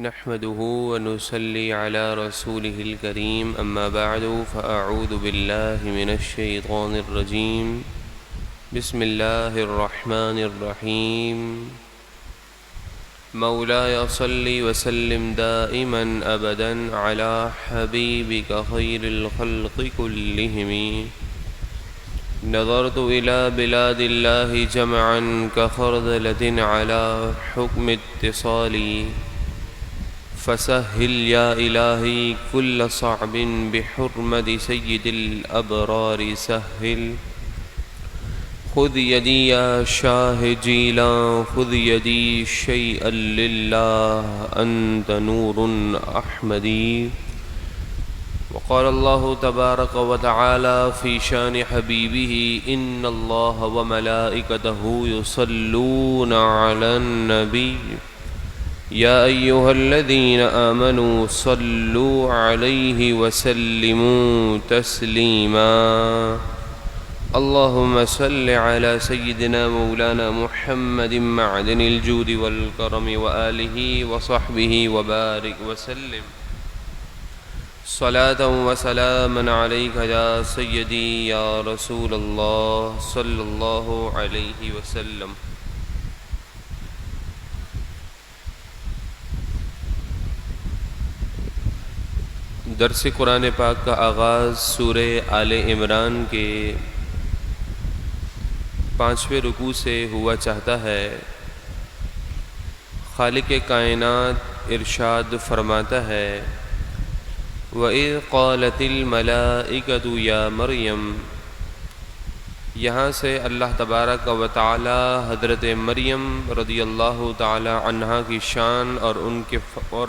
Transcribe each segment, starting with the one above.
نحمده ونصلي على رسوله الكريم أما بعد فأعوذ بالله من الشيطان الرجيم بسم الله الرحمن الرحيم مولاي صل وسلم دائما أبدا على حبيبك خير الخلق كلهم نظرت إلى بلاد الله جمعا كخردلة على حكم اتصالي فسهل يا إلهي كل صعب بحرمة سيد الأبرار سهل خذ يدي يا شاه جيلا خذ يدي شيئا لله أنت نور أحمدي. وقال الله تبارك وتعالى في شان حبيبه إن الله وملائكته يصلون على النبي يا أيها الذين آمنوا صلوا عليه وسلموا تسليما. اللهم صل على سيدنا مولانا محمد معدن الجود والكرم وآله وصحبه وبارك وسلم صلاة وسلاما عليك يا سيدي يا رسول الله صلى الله عليه وسلم. درس قرآن پاک کا آغاز سورہ آل عمران کے 5ویں رکوع سے ہوا چاہتا ہے. خالق کائنات ارشاد فرماتا ہے وَإِذْ قَالَتِ الْمَلَائِكَةُ يَا مَرْيَمَ. یہاں سے اللہ تبارک و تعالی حضرت مریم رضی اللہ تعالی عنہا کی شان اور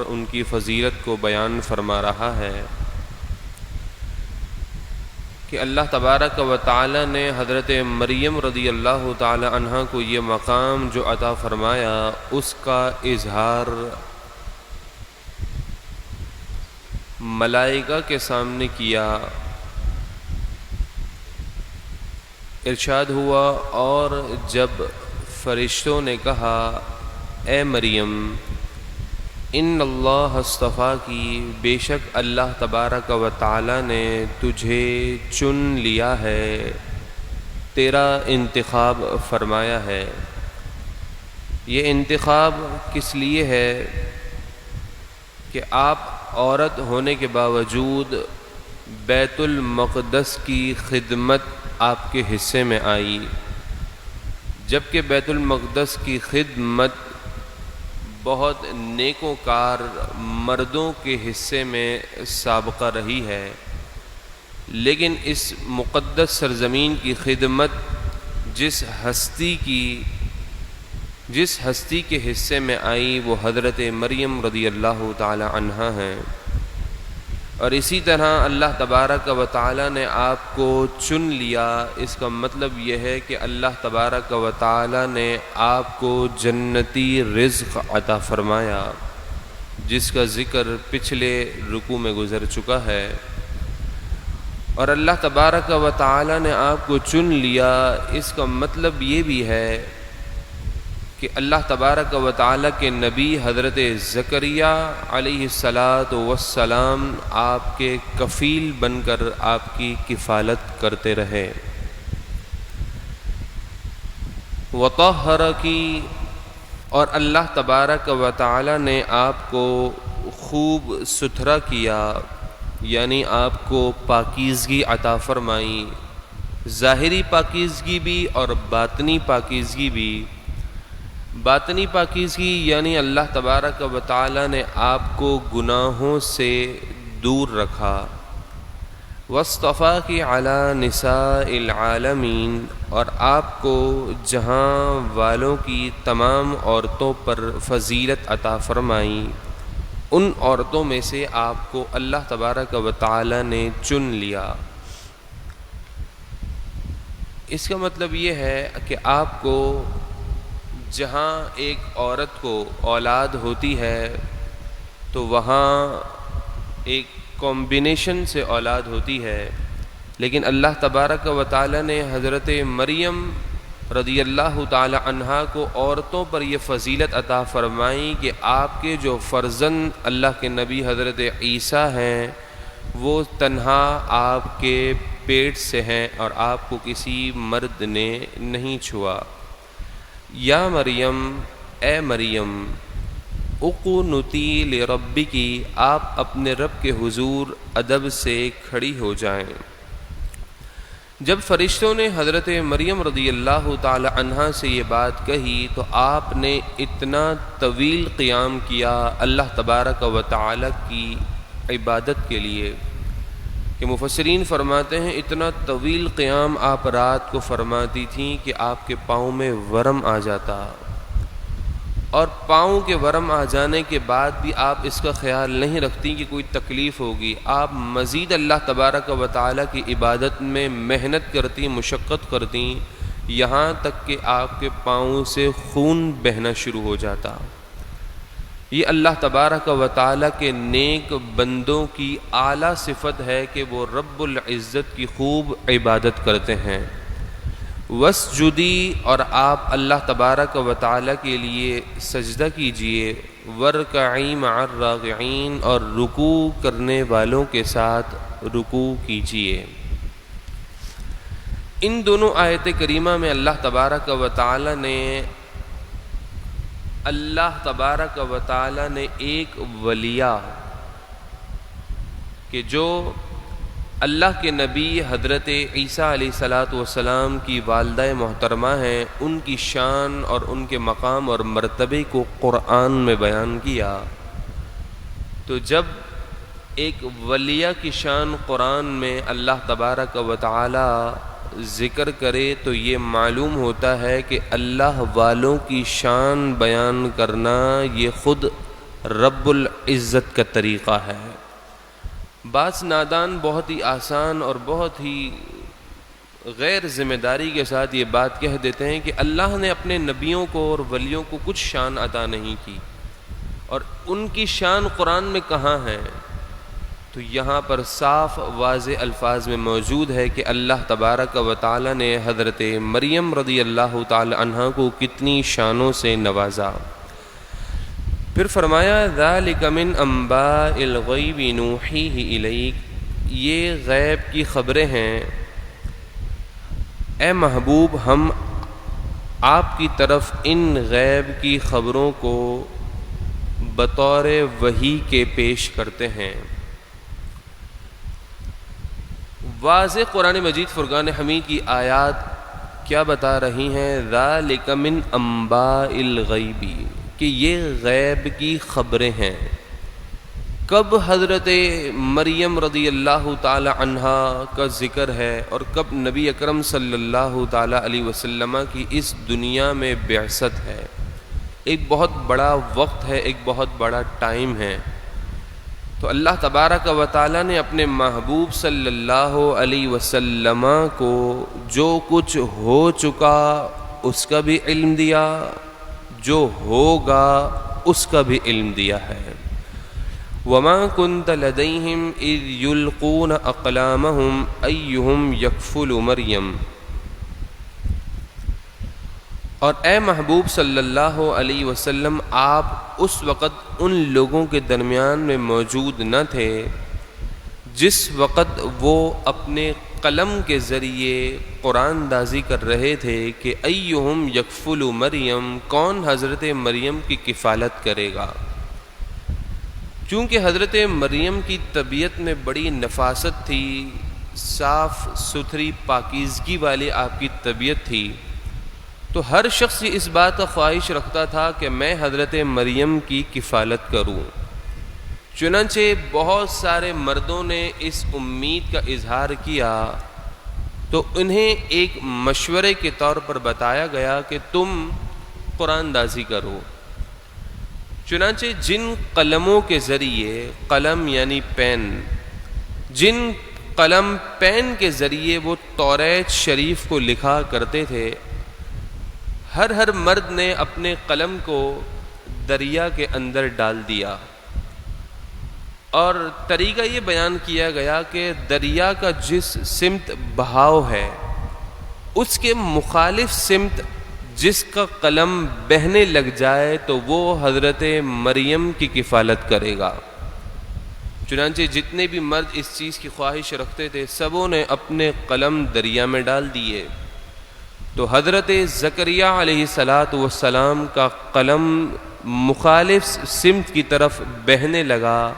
ان کی فضیلت کو بیان فرما رہا ہے کہ اللہ تبارک و تعالی نے حضرت مریم رضی اللہ تعالی عنہا کو یہ مقام جو عطا فرمایا اس کا اظہار ملائکہ کے سامنے کیا. ارشاد ہوا اور جب فرشتوں نے کہا اے مریم ان اللہ اصطفیٰ کی بے شک اللہ تبارک و تعالی نے تجھے چن لیا ہے تیرا انتخاب فرمایا ہے. یہ انتخاب کس لیے ہے کہ آپ عورت ہونے کے باوجود بیت المقدس کی خدمت آپ کے حصے میں آئی جبکہ بیت المقدس کی خدمت بہت نیکوکار مردوں کے حصے میں سابقہ رہی ہے. لیکن اس مقدس سرزمین کی خدمت جس ہستی کے حصے میں آئی وہ حضرت مریم رضی اللہ تعالی عنہا ہیں. اور اسی طرح اللہ تبارک و تعالی نے آپ کو چن لیا. اس کا مطلب یہ ہے کہ اللہ تبارک و تعالی نے آپ کو جنتی رزق عطا فرمایا جس کا ذکر پچھلے رکوع میں گزر چکا ہے. اور اللہ تبارک و تعالی نے آپ کو چن لیا اس کا مطلب یہ بھی ہے کہ اللہ تبارک و تعالی کے نبی حضرت زکریا علیہ السلام آپ کے کفیل بن کر آپ کی کفالت کرتے رہے. وطہرکی اور اللہ تبارک و تعالی نے آپ کو خوب ستھرا کیا یعنی آپ کو پاکیزگی عطا فرمائی. ظاہری پاکیزگی بھی اور باطنی پاکیزگی بھی. باطنی پاکیزگی یعنی اللہ تبارک و تعالی نے آپ کو گناہوں سے دور رکھا. وَاصْطَفَاكِ عَلَى نِسَاءِ الْعَالَمِينَ اور آپ کو جہاں والوں کی تمام عورتوں پر فضیلت عطا فرمائی. ان عورتوں میں سے آپ کو اللہ تبارک و تعالی نے چن لیا. اس کا مطلب یہ ہے کہ آپ کو جہاں ایک عورت کو اولاد ہوتی ہے تو وہاں ایک کمبینیشن سے اولاد ہوتی ہے. لیکن اللہ تبارک و تعالی نے حضرت مریم رضی اللہ تعالی عنہا کو عورتوں پر یہ فضیلت عطا فرمائی کہ آپ کے جو فرزند اللہ کے نبی حضرت عیسیٰ ہیں وہ تنہا آپ کے پیٹ سے ہیں اور آپ کو کسی مرد نے نہیں چھوا۔ یا مریم، اے مریم، اقنتی لربکی، آپ اپنے رب کے حضور ادب سے کھڑی ہو جائیں۔ جب فرشتوں نے حضرت مریم رضی اللہ تعالی عنہا سے یہ بات کہی تو آپ نے اتنا طویل قیام کیا اللہ تبارک و تعالی کی عبادت کے لیے کہ مفسرین فرماتے ہیں اتنا طویل قیام آپ رات کو فرماتی تھیں کہ آپ کے پاؤں میں ورم آ جاتا، اور پاؤں کے ورم آ جانے کے بعد بھی آپ اس کا خیال نہیں رکھتی کہ کوئی تکلیف ہوگی، آپ مزید اللہ تبارک و تعالی کی عبادت میں محنت کرتی، مشقت کرتی، یہاں تک کہ آپ کے پاؤں سے خون بہنا شروع ہو جاتا۔ یہ اللہ تبارک و تعالی کے نیک بندوں کی اعلیٰ صفت ہے کہ وہ رب العزت کی خوب عبادت کرتے ہیں۔ وَاسْجُدِي، اور آپ اللہ تبارک و تعالی کے لیے سجدہ کیجئے، وَارْكَعِي مَعَ الرَّاكِعِينَ، اور رکوع کرنے والوں کے ساتھ رکوع کیجئے۔ ان دونوں آیت کریمہ میں اللہ تبارک و تعالی نے ایک ولیہ کہ جو اللہ کے نبی حضرت عیسیٰ علیہ السلام کی والدہ محترمہ ہیں، ان کی شان اور ان کے مقام اور مرتبے کو قرآن میں بیان کیا۔ تو جب ایک ولیہ کی شان قرآن میں اللہ تبارک و تعالی ذکر کرے تو یہ معلوم ہوتا ہے کہ اللہ والوں کی شان بیان کرنا یہ خود رب العزت کا طریقہ ہے۔ بعض نادان بہت ہی آسان اور بہت ہی غیر ذمہ داری کے ساتھ یہ بات کہہ دیتے ہیں کہ اللہ نے اپنے نبیوں کو اور ولیوں کو کچھ شان عطا نہیں کی، اور ان کی شان قرآن میں کہاں ہے؟ تو یہاں پر صاف واضح الفاظ میں موجود ہے کہ اللہ تبارک و تعالی نے حضرت مریم رضی اللہ تعالی عنہا کو کتنی شانوں سے نوازا۔ پھر فرمایا ذالک من انباء الغیب نوحیہ الیک، یہ غیب کی خبریں ہیں اے محبوب، ہم آپ کی طرف ان غیب کی خبروں کو بطور وحی کے پیش کرتے ہیں۔ واضح قرآن مجید فرقان حمید کی آیات کیا بتا رہی ہیں؟ ذالک من انباء الغیب، کہ یہ غیب کی خبریں ہیں۔ کب حضرت مریم رضی اللہ تعالی عنہا کا ذکر ہے اور کب نبی اکرم صلی اللہ تعالی علیہ وسلم کی اس دنیا میں بعثت ہے؟ ایک بہت بڑا وقت ہے، ایک بہت بڑا ٹائم ہے۔ تو اللہ تبارک و تعالی نے اپنے محبوب صلی اللہ علیہ وسلم کو جو کچھ ہو چکا اس کا بھی علم دیا، جو ہوگا اس کا بھی علم دیا ہے۔ وَمَا كُنْتَ لَدَيْهِمْ إِذْ يُلْقُونَ أَقْلَامَهُمْ أَيُّهُمْ يَكْفُلُ مریم، اور اے محبوب صلی اللہ علیہ وسلم آپ اس وقت ان لوگوں کے درمیان میں موجود نہ تھے جس وقت وہ اپنے قلم کے ذریعے قرآن دازی کر رہے تھے کہ ایہم یکفل مریم، کون حضرت مریم کی کفالت کرے گا۔ چونکہ حضرت مریم کی طبیعت میں بڑی نفاست تھی، صاف ستھری پاکیزگی والی آپ کی طبیعت تھی، تو ہر شخص اس بات کا خواہش رکھتا تھا کہ میں حضرت مریم کی کفالت کروں۔ چنانچہ بہت سارے مردوں نے اس امید کا اظہار کیا تو انہیں ایک مشورے کے طور پر بتایا گیا کہ تم قرآن دازی کرو۔ چنانچہ جن قلموں کے ذریعے، قلم یعنی پین، جن قلم پین کے ذریعے وہ توریت شریف کو لکھا کرتے تھے، ہر مرد نے اپنے قلم کو دریا کے اندر ڈال دیا، اور طریقہ یہ بیان کیا گیا کہ دریا کا جس سمت بہاؤ ہے اس کے مخالف سمت جس کا قلم بہنے لگ جائے تو وہ حضرت مریم کی کفالت کرے گا۔ چنانچہ جتنے بھی مرد اس چیز کی خواہش رکھتے تھے سبوں نے اپنے قلم دریا میں ڈال دیے، تو حضرت زکریا علیہ السلام کا قلم مخالف سمت کی طرف بہنے لگا،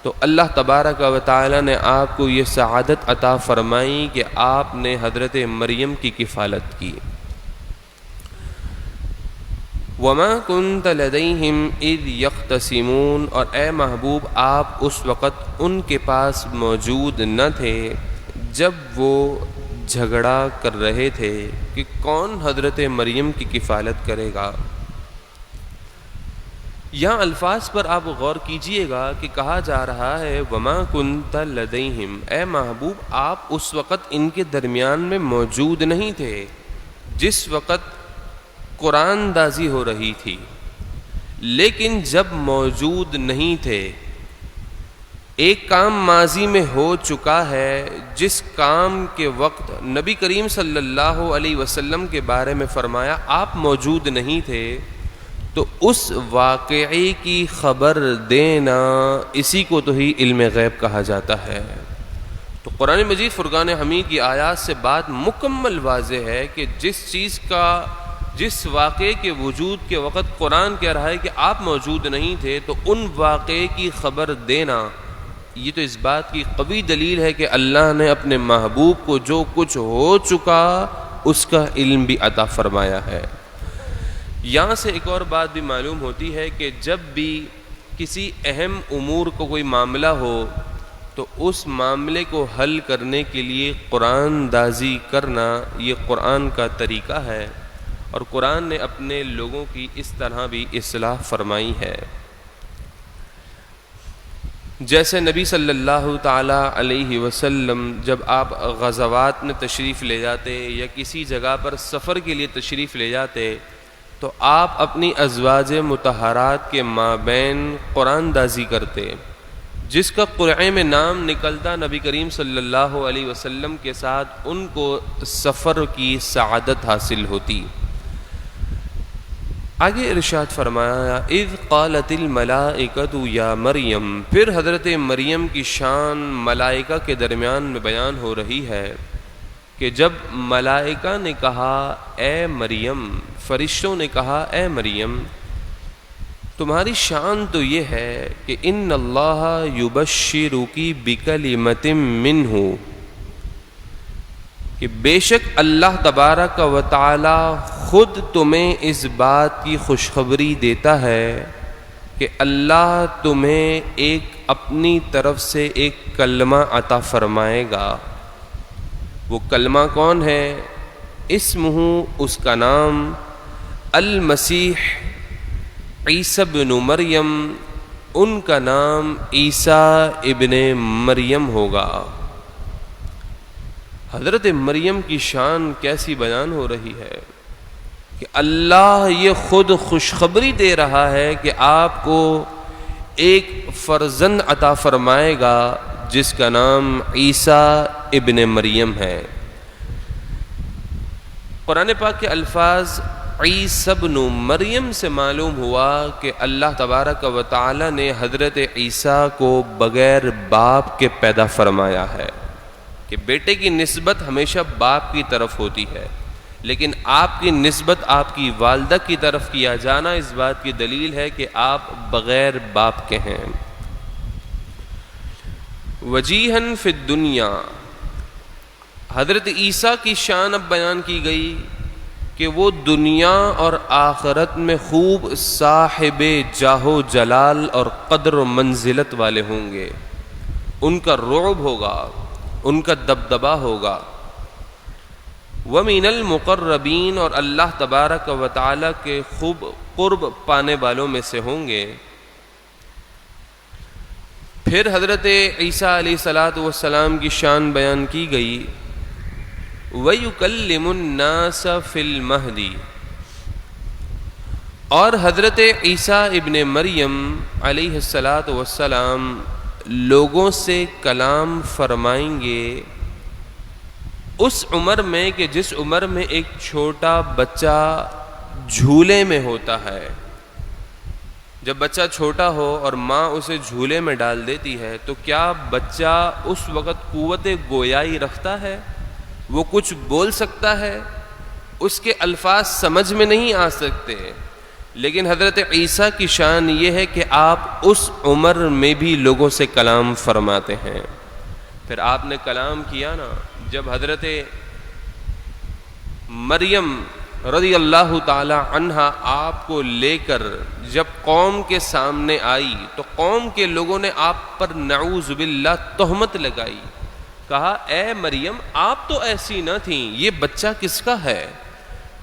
تو اللہ تبارک و تعالی نے آپ کو یہ سعادت عطا فرمائی کہ آپ نے حضرت مریم کی کفالت کی۔ وَمَا كُنْتَ لَدَيْهِمْ إِذْ يَخْتَصِمُونَ، اور اے محبوب آپ اس وقت ان کے پاس موجود نہ تھے جب وہ جھگڑا کر رہے تھے کہ کون حضرت مریم کی کفالت کرے گا۔ یہاں الفاظ پر آپ غور کیجئے گا کہ کہا جا رہا ہے وَمَا كُنْتَ لَدَيْهِمْ، اے محبوب آپ اس وقت ان کے درمیان میں موجود نہیں تھے جس وقت قرآن دازی ہو رہی تھی، لیکن جب موجود نہیں تھے ایک کام ماضی میں ہو چکا ہے جس کام کے وقت نبی کریم صلی اللہ علیہ وسلم کے بارے میں فرمایا آپ موجود نہیں تھے، تو اس واقعے کی خبر دینا اسی کو تو ہی علم غیب کہا جاتا ہے۔ تو قرآن مجید فرقان حمید کی آیات سے بات مکمل واضح ہے کہ جس واقعے کے وجود کے وقت قرآن کہہ رہا ہے کہ آپ موجود نہیں تھے، تو ان واقعے کی خبر دینا یہ تو اس بات کی قوی دلیل ہے کہ اللہ نے اپنے محبوب کو جو کچھ ہو چکا اس کا علم بھی عطا فرمایا ہے۔ یہاں سے ایک اور بات بھی معلوم ہوتی ہے کہ جب بھی کسی اہم امور کو کوئی معاملہ ہو تو اس معاملے کو حل کرنے کے لیے قرآن دازی کرنا یہ قرآن کا طریقہ ہے، اور قرآن نے اپنے لوگوں کی اس طرح بھی اصلاح فرمائی ہے۔ جیسے نبی صلی اللہ تعالی علیہ وسلم جب آپ غزوات میں تشریف لے جاتے یا کسی جگہ پر سفر کے لیے تشریف لے جاتے تو آپ اپنی ازواج مطہرات کے مابین قرآن دازی کرتے، جس کا قرعے میں نام نکلتا نبی کریم صلی اللہ علیہ وسلم کے ساتھ ان کو سفر کی سعادت حاصل ہوتی۔ آگے ارشاد فرمایا اذ قالت الملائکۃ یا مریم، پھر حضرت مریم کی شان ملائکہ کے درمیان میں بیان ہو رہی ہے کہ جب ملائکہ نے کہا اے مریم، فرشتوں نے کہا اے مریم تمہاری شان تو یہ ہے کہ ان اللہ یبشرکی بکلمۃ منہ، کہ بے شک اللہ تبارک و تعالی خود تمہیں اس بات کی خوشخبری دیتا ہے کہ اللہ تمہیں ایک اپنی طرف سے ایک کلمہ عطا فرمائے گا۔ وہ کلمہ کون ہے؟ اسمہ، اس کا نام المسیح عیسیٰ ابن مریم، ان کا نام عیسیٰ ابن مریم ہوگا۔ حضرت مریم کی شان کیسی بیان ہو رہی ہے کہ اللہ یہ خود خوشخبری دے رہا ہے کہ آپ کو ایک فرزند عطا فرمائے گا جس کا نام عیسیٰ ابن مریم ہے۔ قرآن پاک کے الفاظ عیسیٰ ابن مریم سے معلوم ہوا کہ اللہ تبارک و تعالی نے حضرت عیسیٰ کو بغیر باپ کے پیدا فرمایا ہے، کہ بیٹے کی نسبت ہمیشہ باپ کی طرف ہوتی ہے، لیکن آپ کی نسبت آپ کی والدہ کی طرف کیا جانا اس بات کی دلیل ہے کہ آپ بغیر باپ کے ہیں۔ وجیہاً فی الدنیا، حضرت عیسیٰ کی شان اب بیان کی گئی کہ وہ دنیا اور آخرت میں خوب صاحب جاہ و جلال اور قدر و منزلت والے ہوں گے، ان کا رعب ہوگا، ان کا دبدبہ ہوگا۔ وَمِنَ الْمُقَرَّبِينَ، اور اللہ تبارک و تعالی کے خوب قرب پانے والوں میں سے ہوں گے۔ پھر حضرت عیسیٰ علیہ السلام کی شان بیان کی گئی وَيُكَلِّمُ النَّاسَ فِي الْمَهْدِ، اور حضرت عیسیٰ ابن مریم علیہ السلام لوگوں سے کلام فرمائیں گے اس عمر میں کہ جس عمر میں ایک چھوٹا بچہ جھولے میں ہوتا ہے. جب بچہ چھوٹا ہو اور ماں اسے جھولے میں ڈال دیتی ہے تو کیا بچہ اس وقت قوت گویائی رکھتا ہے؟ وہ کچھ بول سکتا ہے؟ اس کے الفاظ سمجھ میں نہیں آ سکتے. لیکن حضرت عیسیٰ کی شان یہ ہے کہ آپ اس عمر میں بھی لوگوں سے کلام فرماتے ہیں. پھر آپ نے کلام کیا نا جب حضرت مریم رضی اللہ تعالی عنہا آپ کو لے کر جب قوم کے سامنے آئی تو قوم کے لوگوں نے آپ پر نعوذ باللہ تہمت لگائی. کہا اے مریم آپ تو ایسی نہ تھیں، یہ بچہ کس کا ہے؟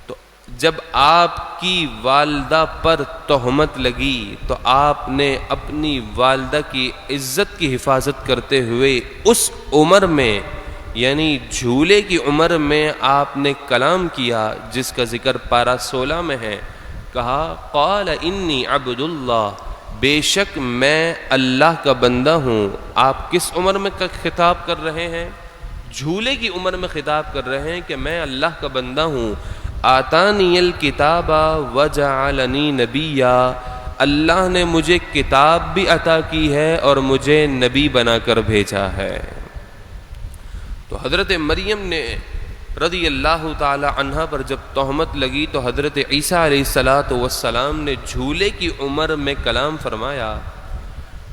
تو جب آپ کی والدہ پر تہمت لگی تو آپ نے اپنی والدہ کی عزت کی حفاظت کرتے ہوئے اس عمر میں یعنی جھولے کی عمر میں آپ نے کلام کیا جس کا ذکر پارہ 16 میں ہے. کہا قال انی عبد اللہ، بے شک میں اللہ کا بندہ ہوں. آپ کس عمر میں خطاب کر رہے ہیں؟ جھولے کی عمر میں خطاب کر رہے ہیں کہ میں اللہ کا بندہ ہوں. آتانی الکتاب وجعلنی نبیا، اللہ نے مجھے کتاب بھی عطا کی ہے اور مجھے نبی بنا کر بھیجا ہے. تو حضرت مریم نے رضی اللہ تعالی عنہا پر جب تہمت لگی تو حضرت عیسیٰ علیہ السلام نے جھولے کی عمر میں کلام فرمایا.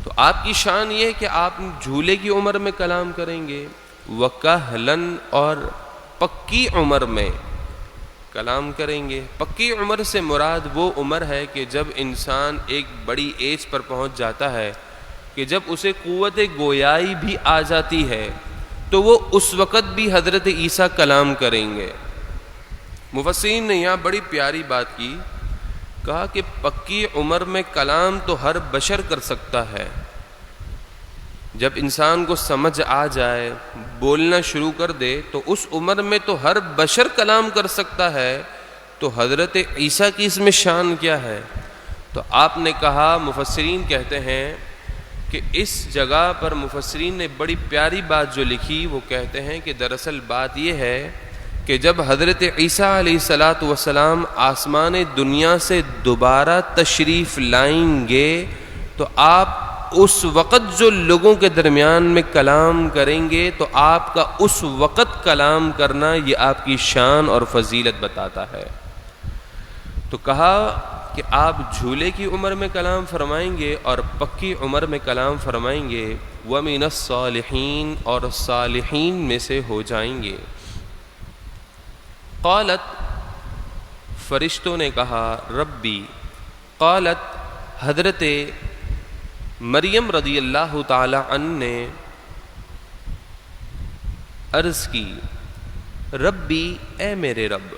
تو آپ کی شان یہ ہے کہ آپ جھولے کی عمر میں کلام کریں گے، وکہلن اور پکی عمر میں کلام کریں گے. پکی عمر سے مراد وہ عمر ہے کہ جب انسان ایک بڑی ایج پر پہنچ جاتا ہے کہ جب اسے قوت گویائی بھی آ جاتی ہے تو وہ اس وقت بھی حضرت عیسیٰ کلام کریں گے. مفسرین نے یہاں بڑی پیاری بات کی، کہا کہ پکی عمر میں کلام تو ہر بشر کر سکتا ہے. جب انسان کو سمجھ آ جائے، بولنا شروع کر دے تو اس عمر میں تو ہر بشر کلام کر سکتا ہے. تو حضرت عیسیٰ کی اس میں شان کیا ہے؟ تو آپ نے کہا، مفسرین کہتے ہیں کہ اس جگہ پر مفسرین نے بڑی پیاری بات جو لکھی، وہ کہتے ہیں کہ دراصل بات یہ ہے کہ جب حضرت عیسیٰ علیہ السلام آسمان دنیا سے دوبارہ تشریف لائیں گے تو آپ اس وقت جو لوگوں کے درمیان میں کلام کریں گے تو آپ کا اس وقت کلام کرنا یہ آپ کی شان اور فضیلت بتاتا ہے. تو کہا کہ آپ جھولے کی عمر میں کلام فرمائیں گے اور پکی عمر میں کلام فرمائیں گے. وَمِنَ الصَّالِحِينَ، اور صالحین میں سے ہو جائیں گے. قالت، فرشتوں نے کہا ربی. قالت، حضرت مریم رضی اللہ تعالی عنہ نے عرض کی، ربی اے میرے رب.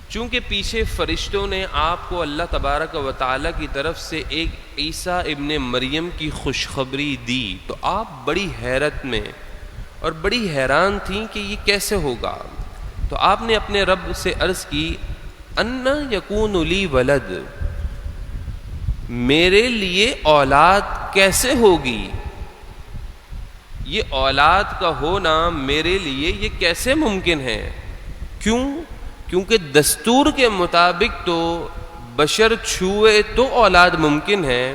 چونکہ پیچھے فرشتوں نے آپ کو اللہ تبارک و تعالی کی طرف سے ایک عیسیٰ ابن مریم کی خوشخبری دی تو آپ بڑی حیرت میں اور بڑی حیران تھیں کہ یہ کیسے ہوگا. تو آپ نے اپنے رب سے عرض کی، انا یکون لی ولد، میرے لیے اولاد کیسے ہوگی؟ یہ اولاد کا ہونا میرے لیے یہ کیسے ممکن ہے؟ کیوں؟ کیونکہ دستور کے مطابق تو بشر چھوئے تو اولاد ممکن ہے،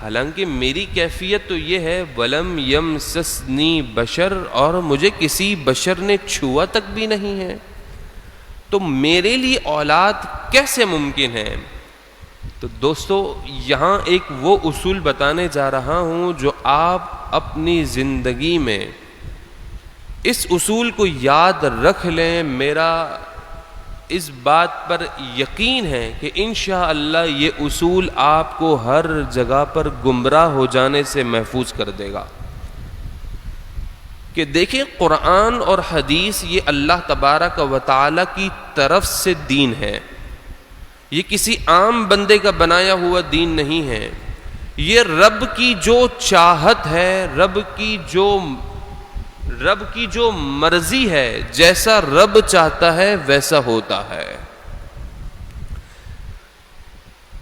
حالانکہ میری کیفیت تو یہ ہے ولم یمسسنی بشر، اور مجھے کسی بشر نے چھوا تک بھی نہیں ہے، تو میرے لیے اولاد کیسے ممکن ہے؟ تو دوستو یہاں ایک وہ اصول بتانے جا رہا ہوں جو آپ اپنی زندگی میں اس اصول کو یاد رکھ لیں. میرا اس بات پر یقین ہے کہ انشاءاللہ یہ اصول آپ کو ہر جگہ پر گمراہ ہو جانے سے محفوظ کر دے گا. کہ دیکھیں قرآن اور حدیث یہ اللہ تبارک و تعالی کی طرف سے دین ہے، یہ کسی عام بندے کا بنایا ہوا دین نہیں ہے. یہ رب کی جو چاہت ہے، رب کی جو مرضی ہے، جیسا رب چاہتا ہے ویسا ہوتا ہے.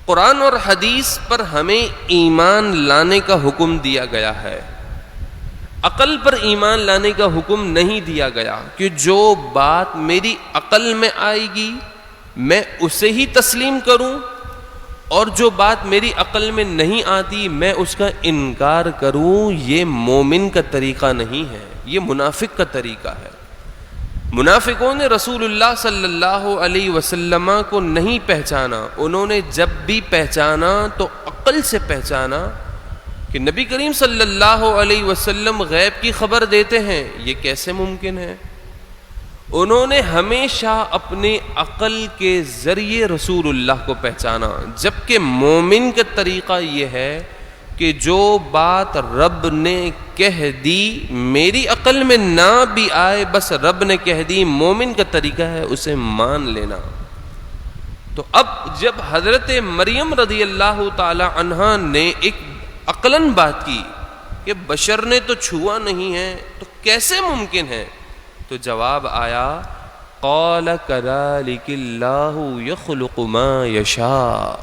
قرآن اور حدیث پر ہمیں ایمان لانے کا حکم دیا گیا ہے. عقل پر ایمان لانے کا حکم نہیں دیا گیا کہ جو بات میری عقل میں آئے گی میں اسے ہی تسلیم کروں، اور جو بات میری عقل میں نہیں آتی میں اس کا انکار کروں۔ یہ مومن کا طریقہ نہیں ہے، یہ منافق کا طریقہ ہے۔ منافقوں نے رسول اللہ صلی اللہ علیہ وسلم کو نہیں پہچانا، انہوں نے جب بھی پہچانا تو عقل سے پہچانا کہ نبی کریم صلی اللہ علیہ وسلم غیب کی خبر دیتے ہیں، یہ کیسے ممکن ہے؟ انہوں نے ہمیشہ اپنے عقل کے ذریعے رسول اللہ کو پہچانا، جبکہ مومن کا طریقہ یہ ہے کہ جو بات رب نے کہہ دی میری عقل میں نہ بھی آئے، بس رب نے کہہ دی، مومن کا طریقہ ہے اسے مان لینا۔ تو اب جب حضرت مریم رضی اللہ تعالی عنہا نے ایک عقلاً بات کی کہ بشر نے تو چھوا نہیں ہے تو کیسے ممکن ہے، تو جواب آیا قال کذالک اللہ یخلق ما یشاء۔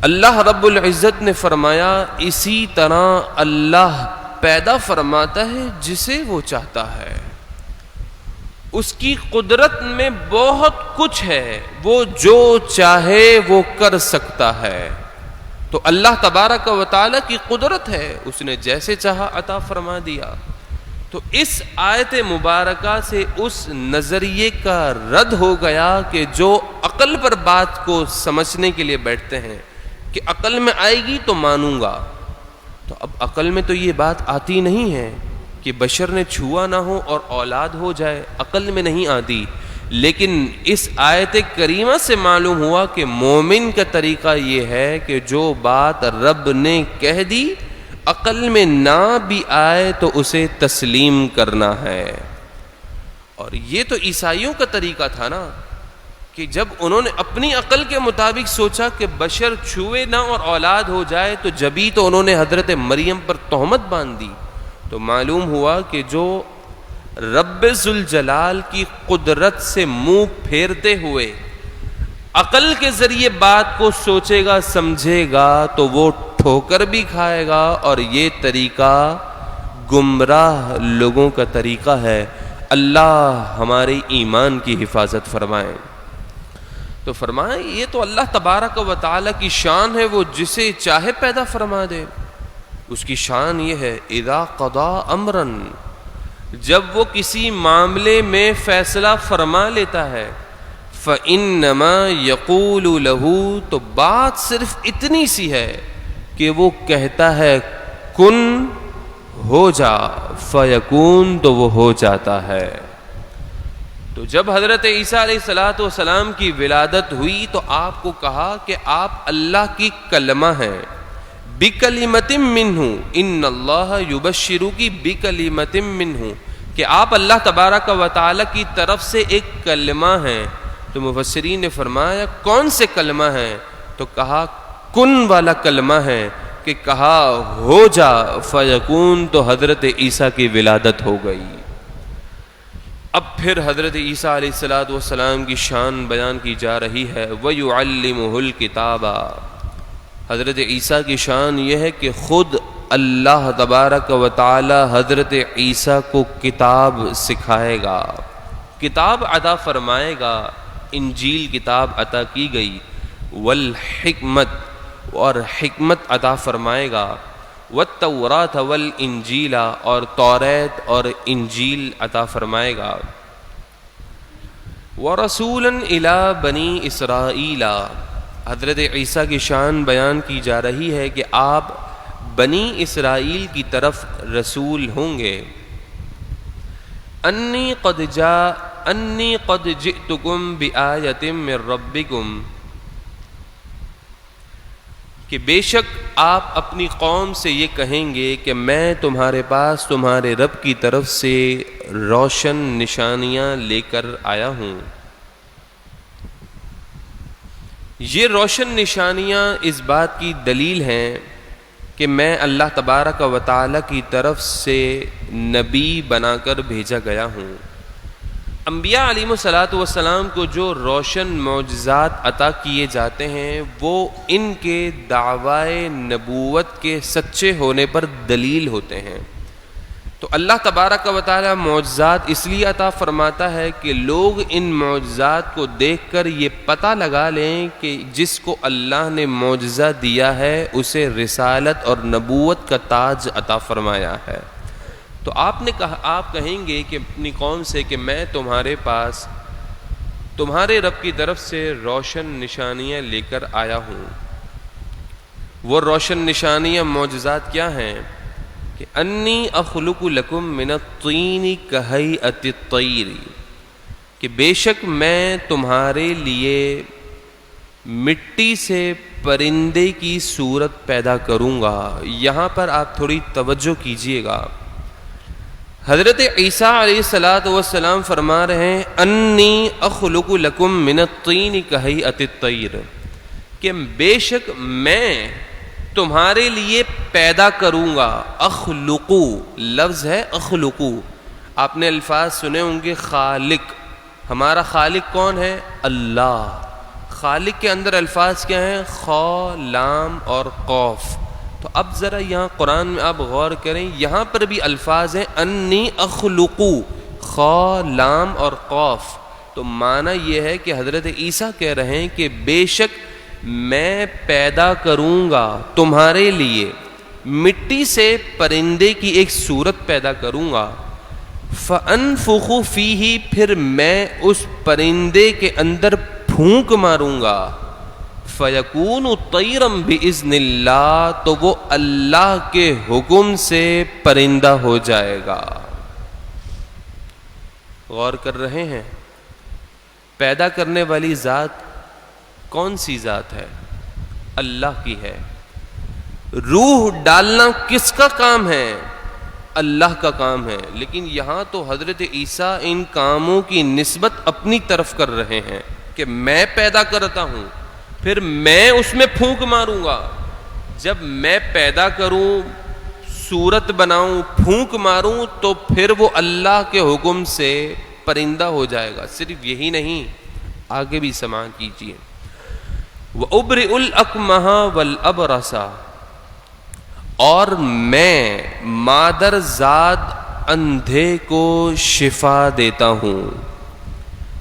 اللہ رب العزت نے فرمایا اسی طرح اللہ پیدا فرماتا ہے جسے وہ چاہتا ہے، اس کی قدرت میں بہت کچھ ہے، وہ جو چاہے وہ کر سکتا ہے۔ تو اللہ تبارک و تعالی کی قدرت ہے، اس نے جیسے چاہا عطا فرما دیا۔ تو اس آیت مبارکہ سے اس نظریے کا رد ہو گیا کہ جو عقل پر بات کو سمجھنے کے لیے بیٹھتے ہیں کہ عقل میں آئے گی تو مانوں گا، تو اب عقل میں تو یہ بات آتی نہیں ہے کہ بشر نے چھوا نہ ہو اور اولاد ہو جائے، عقل میں نہیں آتی۔ لیکن اس آیت کریمہ سے معلوم ہوا کہ مومن کا طریقہ یہ ہے کہ جو بات رب نے کہہ دی عقل میں نہ بھی آئے تو اسے تسلیم کرنا ہے۔ اور یہ تو عیسائیوں کا طریقہ تھا نا، کہ جب انہوں نے اپنی عقل کے مطابق سوچا کہ بشر چھوئے نہ اور اولاد ہو جائے تو جبھی تو انہوں نے حضرت مریم پر تہمت باندھ دی۔ تو معلوم ہوا کہ جو رب ذوالجلال کی قدرت سے منہ پھیرتے ہوئے عقل کے ذریعے بات کو سوچے گا سمجھے گا تو وہ ٹھوکر بھی کھائے گا، اور یہ طریقہ گمراہ لوگوں کا طریقہ ہے۔ اللہ ہمارے ایمان کی حفاظت فرمائے۔ تو فرمائے یہ تو اللہ تبارک و تعالی کی شان ہے، وہ جسے چاہے پیدا فرما دے۔ اس کی شان یہ ہے اذا قضا امرا، جب وہ کسی معاملے میں فیصلہ فرما لیتا ہے، فإنما یقول له، تو بات صرف اتنی سی ہے کہ وہ کہتا ہے کن ہو جا، فیکون، تو وہ ہو جاتا ہے۔ تو جب حضرت عیسیٰ علیہ السلام کی ولادت ہوئی تو آپ کو کہا کہ آپ اللہ کی کلمہ ہیں، بکلمۃ منہ، ان اللہ یبشرک بکلمۃ منہ، کہ آپ اللہ تبارک و تعالی کی طرف سے ایک کلمہ ہیں۔ تو مفسرین نے فرمایا کون سے کلمہ ہیں؟ تو کہا کن والا کلمہ ہے، کہ کہا ہو جا فیکون، تو حضرت عیسیٰ کی ولادت ہو گئی۔ اب پھر حضرت عیسیٰ علیہ السلام کی شان بیان کی جا رہی ہے، وَيُعَلِّمُهُ الْكِتَابَ۔ حضرت عیسیٰ کی شان یہ ہے کہ خود اللہ تبارک و تعالی حضرت عیسیٰ کو کتاب سکھائے گا، کتاب عطا فرمائے گا۔ انجیل کتاب عطا کی گئی، والحکمت، اور حکمت عطا فرمائے گا، والتوراۃ والانجیل، اور توریت اور انجیل عطا فرمائے گا، ورسولا الی بنی اسرائیل۔ حضرت عیسیٰ کی شان بیان کی جا رہی ہے کہ آپ بنی اسرائیل کی طرف رسول ہوں گے۔ انی قد جئتکم بآیۃ من ربکم، کہ بے شک آپ اپنی قوم سے یہ کہیں گے کہ میں تمہارے پاس تمہارے رب کی طرف سے روشن نشانیاں لے کر آیا ہوں۔ یہ روشن نشانیاں اس بات کی دلیل ہیں کہ میں اللہ تبارک و تعالی کی طرف سے نبی بنا کر بھیجا گیا ہوں۔ انبیاء علیہ السلام کو جو روشن معجزات عطا کیے جاتے ہیں وہ ان کے دعوی نبوت کے سچے ہونے پر دلیل ہوتے ہیں۔ تو اللہ تبارک و تعالی معجزات اس لیے عطا فرماتا ہے کہ لوگ ان معجزات کو دیکھ کر یہ پتہ لگا لیں کہ جس کو اللہ نے معجزہ دیا ہے اسے رسالت اور نبوت کا تاج عطا فرمایا ہے۔ تو آپ کہیں گے کہ اپنی قوم سے کہ میں تمہارے پاس تمہارے رب کی طرف سے روشن نشانیاں لے کر آیا ہوں۔ وہ روشن نشانیاں معجزات کیا ہیں؟ کہ انی اخلق لکم من الطین کہیئۃ الطیر، کہ بے شک میں تمہارے لیے مٹی سے پرندے کی صورت پیدا کروں گا۔ یہاں پر آپ تھوڑی توجہ کیجئے گا، حضرت عیسیٰ علیہ السلام فرما رہے ہیں انی اخلق لکم من الطین کہیئۃ الطیر، کہ بے شک میں تمہارے لیے پیدا کروں گا۔ اخلقو لفظ ہے اخلقو، آپ نے الفاظ سنے ہوں گے خالق، ہمارا خالق کون ہے؟ اللہ۔ خالق کے اندر الفاظ کیا ہیں؟ خا، لام اور قوف۔ تو اب ذرا یہاں قرآن میں آپ غور کریں، یہاں پر بھی الفاظ ہیں انی اخلقو، خا، لام اور قوف۔ تو معنی یہ ہے کہ حضرت عیسیٰ کہہ رہے ہیں کہ بے شک میں پیدا کروں گا تمہارے لیے مٹی سے پرندے کی ایک صورت پیدا کروں گا، فَأَنفُخُ فِيهِ، پھر میں اس پرندے کے اندر پھونک ماروں گا، فَيَكُونُ طَيْرًا بِإِذْنِ اللَّهِ، تو وہ اللہ کے حکم سے پرندہ ہو جائے گا۔ غور کر رہے ہیں؟ پیدا کرنے والی ذات کون سی ذات ہے؟ اللہ کی ہے۔ روح ڈالنا کس کا کام ہے؟ اللہ کا کام ہے۔ لیکن یہاں تو حضرت عیسیٰ ان کاموں کی نسبت اپنی طرف کر رہے ہیں کہ میں پیدا کرتا ہوں، پھر میں اس میں پھونک ماروں گا۔ جب میں پیدا کروں، صورت بناؤں، پھونک ماروں، تو پھر وہ اللہ کے حکم سے پرندہ ہو جائے گا۔ صرف یہی نہیں، آگے بھی سماعت کیجیے۔ وَأُبْرِئُ الْأَكْمَحَ وَالْأَبْرَصَ، اور میں مادرزاد اندھے کو شفا دیتا ہوں،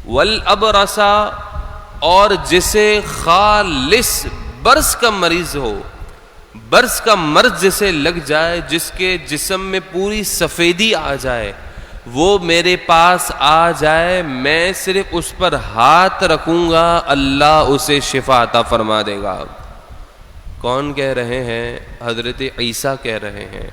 وَالْأَبْرَصَ، اور جسے خالص برس کا مریض ہو، برس کا مرض جسے لگ جائے، جس کے جسم میں پوری سفیدی آ جائے، وہ میرے پاس آ جائے، میں صرف اس پر ہاتھ رکھوں گا، اللہ اسے شفا عطا فرما دے گا۔ کون کہہ رہے ہیں؟ حضرت عیسیٰ کہہ رہے ہیں۔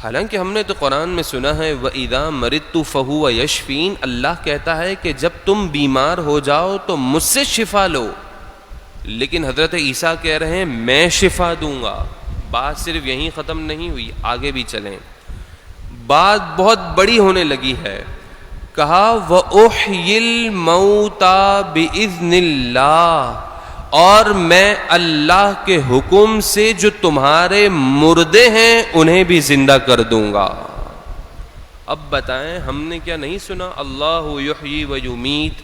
حالانکہ ہم نے تو قرآن میں سنا ہے وَإِذَا مَرِضْتُ فَهُوَ يَشْفِينِ، اللہ کہتا ہے کہ جب تم بیمار ہو جاؤ تو مجھ سے شفا لو، لیکن حضرت عیسیٰ کہہ رہے ہیں میں شفا دوں گا۔ بات صرف یہیں ختم نہیں ہوئی، آگے بھی چلیں، بات بہت بڑی ہونے لگی ہے۔ کہا وَأُحْيِي الْمَوْتَى بِإِذْنِ اللَّهِ، اور میں اللہ کے حکم سے جو تمہارے مردے ہیں انہیں بھی زندہ کر دوں گا۔ اب بتائیں، ہم نے کیا نہیں سنا اللہ یحیی و یمیت،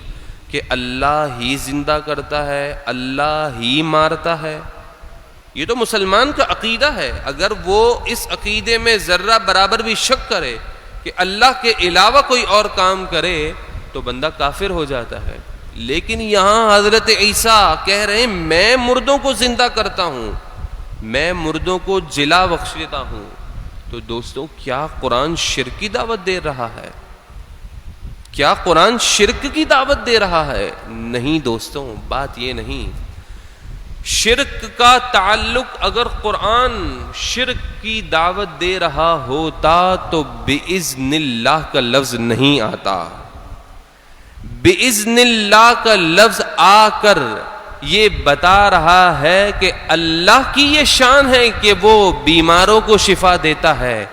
کہ اللہ ہی زندہ کرتا ہے، اللہ ہی مارتا ہے؟ یہ تو مسلمان کا عقیدہ ہے۔ اگر وہ اس عقیدے میں ذرہ برابر بھی شک کرے کہ اللہ کے علاوہ کوئی اور کام کرے تو بندہ کافر ہو جاتا ہے۔ لیکن یہاں حضرت عیسیٰ کہہ رہے ہیں میں مردوں کو زندہ کرتا ہوں، میں مردوں کو جلا بخش دیتا ہوں۔ تو دوستوں، کیا قرآن شرک کی دعوت دے رہا ہے؟ کیا قرآن شرک کی دعوت دے رہا ہے؟ نہیں دوستوں، بات یہ نہیں۔ شرک کا تعلق اگر قرآن شرک کی دعوت دے رہا ہوتا تو بِإِذْنِ اللہ کا لفظ نہیں آتا۔ بِإِذْنِ اللہ کا لفظ آ کر یہ بتا رہا ہے کہ اللہ کی یہ شان ہے کہ وہ بیماروں کو شفا دیتا ہے،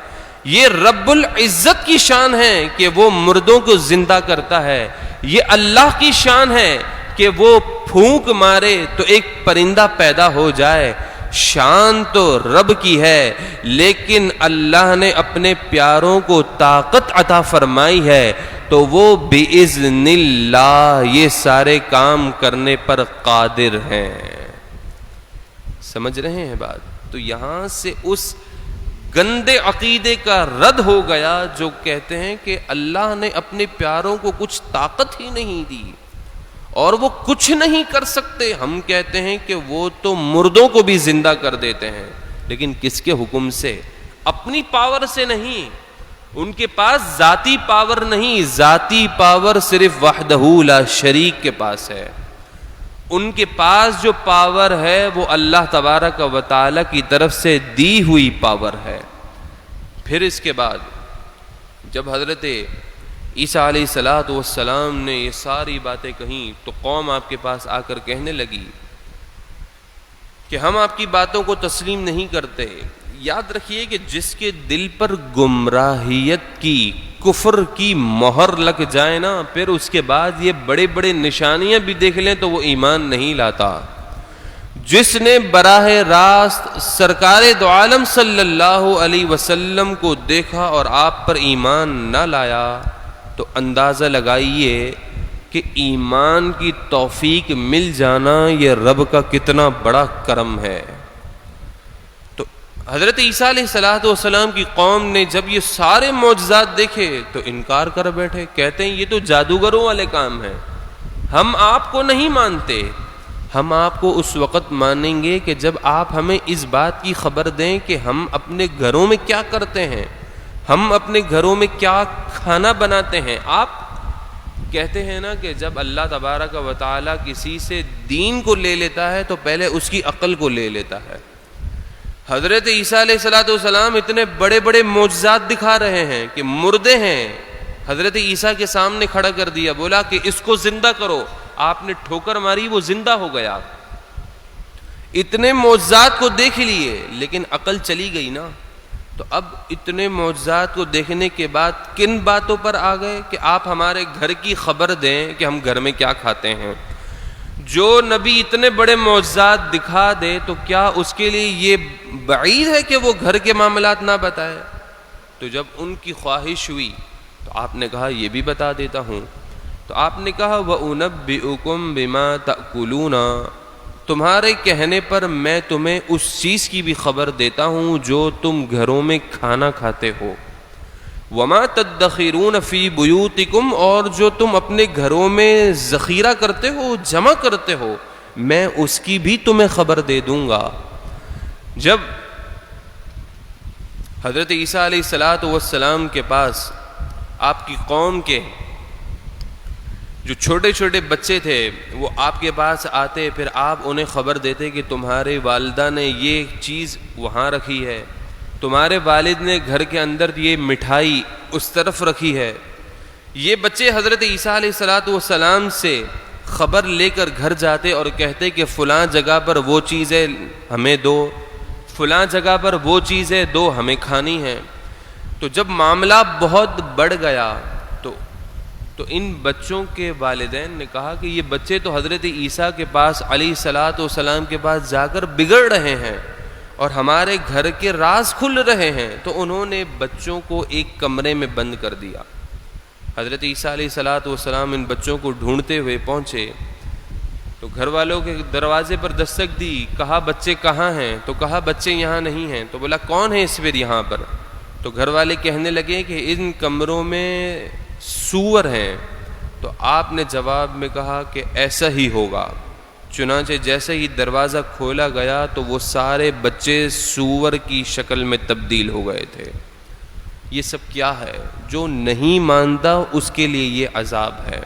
یہ رب العزت کی شان ہے کہ وہ مردوں کو زندہ کرتا ہے، یہ اللہ کی شان ہے کہ وہ پھونک مارے تو ایک پرندہ پیدا ہو جائے۔ شان تو رب کی ہے، لیکن اللہ نے اپنے پیاروں کو طاقت عطا فرمائی ہے تو وہ بِإِذْنِ اللہ یہ سارے کام کرنے پر قادر ہیں۔ سمجھ رہے ہیں بات؟ تو یہاں سے اس گندے عقیدے کا رد ہو گیا جو کہتے ہیں کہ اللہ نے اپنے پیاروں کو کچھ طاقت ہی نہیں دی اور وہ کچھ نہیں کر سکتے. ہم کہتے ہیں کہ وہ تو مردوں کو بھی زندہ کر دیتے ہیں, لیکن کس کے حکم سے؟ اپنی پاور سے نہیں. ان کے پاس ذاتی پاور نہیں, ذاتی پاور صرف وحدہ لا شریک کے پاس ہے. ان کے پاس جو پاور ہے وہ اللہ تبارک و تعالی کی طرف سے دی ہوئی پاور ہے. پھر اس کے بعد جب حضرت عیسیٰ علیہ السلام نے یہ ساری باتیں کہیں تو قوم آپ کے پاس آ کر کہنے لگی کہ ہم آپ کی باتوں کو تسلیم نہیں کرتے. یاد رکھیے کہ جس کے دل پر گمراہیت کی, کفر کی مہر لگ جائے نا, پھر اس کے بعد یہ بڑے بڑے نشانیاں بھی دیکھ لیں تو وہ ایمان نہیں لاتا. جس نے براہ راست سرکار دو عالم صلی اللہ علیہ وسلم کو دیکھا اور آپ پر ایمان نہ لایا تو اندازہ لگائیے کہ ایمان کی توفیق مل جانا یہ رب کا کتنا بڑا کرم ہے. تو حضرت عیسیٰ علیہ السلام کی قوم نے جب یہ سارے معجزات دیکھے تو انکار کر بیٹھے, کہتے ہیں یہ تو جادوگروں والے کام ہیں, ہم آپ کو نہیں مانتے. ہم آپ کو اس وقت مانیں گے کہ جب آپ ہمیں اس بات کی خبر دیں کہ ہم اپنے گھروں میں کیا کرتے ہیں, ہم اپنے گھروں میں کیا کھانا بناتے ہیں. آپ کہتے ہیں نا کہ جب اللہ تبارک و تعالی کسی سے دین کو لے لیتا ہے تو پہلے اس کی عقل کو لے لیتا ہے. حضرت عیسیٰ علیہ السلام اتنے بڑے بڑے معجزات دکھا رہے ہیں کہ مردے ہیں حضرت عیسیٰ کے سامنے کھڑا کر دیا, بولا کہ اس کو زندہ کرو, آپ نے ٹھوکر ماری, وہ زندہ ہو گیا. اتنے معجزات کو دیکھ لیے لیکن عقل چلی گئی نا. تو اب اتنے معجزات کو دیکھنے کے بعد کن باتوں پر آ گئے کہ آپ ہمارے گھر کی خبر دیں کہ ہم گھر میں کیا کھاتے ہیں. جو نبی اتنے بڑے معجزات دکھا دے تو کیا اس کے لیے یہ بعید ہے کہ وہ گھر کے معاملات نہ بتائے؟ تو جب ان کی خواہش ہوئی تو آپ نے کہا یہ بھی بتا دیتا ہوں. تو آپ نے کہا وَأُنَبِّئُكُم بِمَا تَأْكُلُونَ, تمہارے کہنے پر میں تمہیں اس چیز کی بھی خبر دیتا ہوں جو تم گھروں میں کھانا کھاتے ہو. وَمَا تَدَّخِرُونَ فِي بُيُوتِكُمْ, اور جو تم اپنے گھروں میں ذخیرہ کرتے ہو, جمع کرتے ہو, میں اس کی بھی تمہیں خبر دے دوں گا. جب حضرت عیسیٰ علیہ السلام کے پاس آپ کی قوم کے جو چھوٹے چھوٹے بچے تھے وہ آپ کے پاس آتے, پھر آپ انہیں خبر دیتے کہ تمہارے والدہ نے یہ چیز وہاں رکھی ہے, تمہارے والد نے گھر کے اندر یہ مٹھائی اس طرف رکھی ہے. یہ بچے حضرت عیسیٰ علیہ السلام سے خبر لے کر گھر جاتے اور کہتے کہ فلاں جگہ پر وہ چیزیں ہمیں دو, فلاں جگہ پر وہ چیزیں دو, ہمیں کھانی ہیں. تو جب معاملہ بہت بڑھ گیا تو ان بچوں کے والدین نے کہا کہ یہ بچے تو حضرت عیسیٰ کے پاس علیہ السلام کے پاس جا کر بگڑ رہے ہیں اور ہمارے گھر کے راز کھل رہے ہیں. تو انہوں نے بچوں کو ایک کمرے میں بند کر دیا. حضرت عیسیٰ علیہ السلام ان بچوں کو ڈھونڈتے ہوئے پہنچے تو گھر والوں کے دروازے پر دستک دی, کہا بچے کہاں ہیں؟ تو کہا بچے یہاں نہیں ہیں. تو بولا کون ہے اس پھر یہاں پر؟ تو گھر والے کہنے لگے کہ ان کمروں میں سور ہیں. تو آپ نے جواب میں کہا کہ ایسا ہی ہوگا. چنانچہ جیسے ہی دروازہ کھولا گیا تو وہ سارے بچے سور کی شکل میں تبدیل ہو گئے تھے. یہ سب کیا ہے؟ جو نہیں مانتا اس کے لیے یہ عذاب ہے.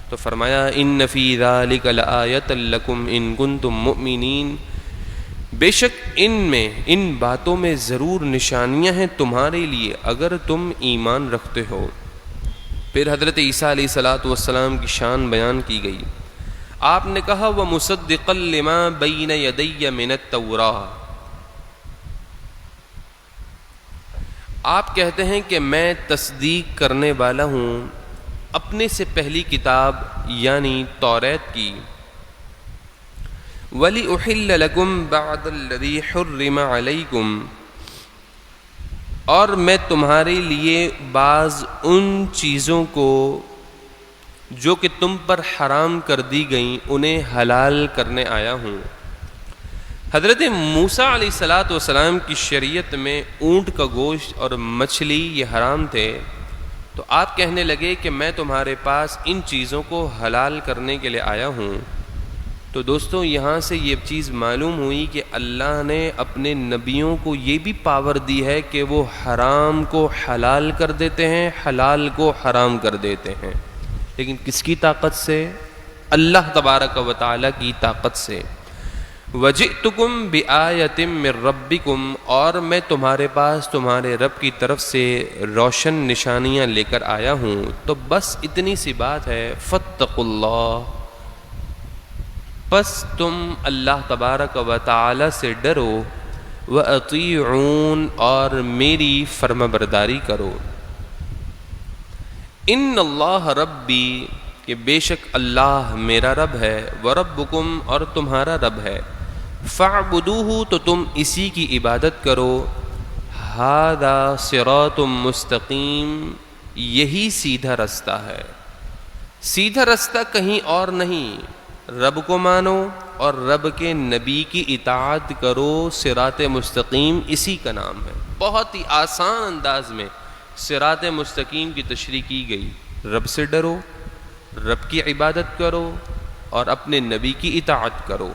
تو فرمایا ان فی ذلک لآیۃ لکم ان کنتم مؤمنین, بے شک ان باتوں میں ضرور نشانیاں ہیں تمہارے لیے اگر تم ایمان رکھتے ہو. پھر حضرت عیسیٰ علیہ السلام کی شان بیان کی گئی. آپ نے کہا وَمُصَدِّقًا لِمَا بَيْنَ يَدَيَّ مِنَ التَّوْرَاةِ, آپ کہتے ہیں کہ میں تصدیق کرنے والا ہوں اپنے سے پہلی کتاب یعنی توریت کی. وَلِأُحِلَّ لَكُمْ بَعْدَ الَّذِي حُرِّمَ عَلَيْكُمْ, اور میں تمہارے لیے بعض ان چیزوں کو جو کہ تم پر حرام کر دی گئیں انہیں حلال کرنے آیا ہوں. حضرت موسیٰ علیہ الصلاۃ والسلام کی شریعت میں اونٹ کا گوشت اور مچھلی یہ حرام تھے، تو آپ کہنے لگے کہ میں تمہارے پاس ان چیزوں کو حلال کرنے کے لیے آیا ہوں۔ تو دوستوں یہاں سے یہ چیز معلوم ہوئی کہ اللہ نے اپنے نبیوں کو یہ بھی پاور دی ہے کہ وہ حرام کو حلال کر دیتے ہیں، حلال کو حرام کر دیتے ہیں، لیکن کس کی طاقت سے؟ اللہ تبارک و تعالیٰ کی طاقت سے۔ وَجِئْتُكُمْ بِآیَةٍ مِّن رَبِّكُمْ، اور میں تمہارے پاس تمہارے رب کی طرف سے روشن نشانیاں لے کر آیا ہوں، تو بس اتنی سی بات ہے، فَاتَّقُوا اللَّهَ، بس تم اللہ تبارک و تعالی سے ڈرو، وَأَطِيعُونَ، اور میری فرما برداری کرو۔ ان اللہ ربی، کہ بے شک اللہ میرا رب ہے، وَرَبُّكُمْ، اور تمہارا رب ہے، فَاعْبُدُوهُ، تو تم اسی کی عبادت کرو، هَذَا صِرَاطٌ مُسْتَقِيم، یہی سیدھا رستہ ہے۔ سیدھا رستہ کہیں اور نہیں، رب کو مانو اور رب کے نبی کی اطاعت کرو، صراط مستقیم اسی کا نام ہے۔ بہت ہی آسان انداز میں صراط مستقیم کی تشریح کی گئی، رب سے ڈرو، رب کی عبادت کرو اور اپنے نبی کی اطاعت کرو۔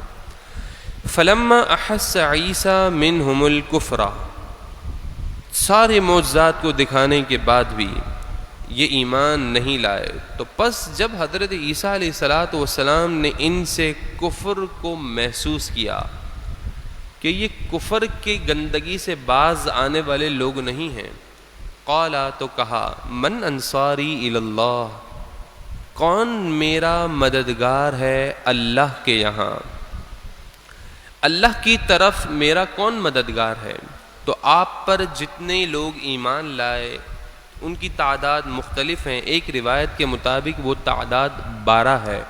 فلما احس عیسیٰ منہم الکفر، سارے معجزات کو دکھانے کے بعد بھی یہ ایمان نہیں لائے، تو پس جب حضرت عیسیٰ علیہ الصلاۃ والسلام نے ان سے کفر کو محسوس کیا کہ یہ کفر کی گندگی سے باز آنے والے لوگ نہیں ہیں، قال، تو کہا، من انصاری الی اللہ، کون میرا مددگار ہے اللہ کے یہاں، اللہ کی طرف میرا کون مددگار ہے؟ تو آپ پر جتنے لوگ ایمان لائے ان کی تعداد مختلف ہیں، ایک روایت کے مطابق وہ تعداد 12 ہے،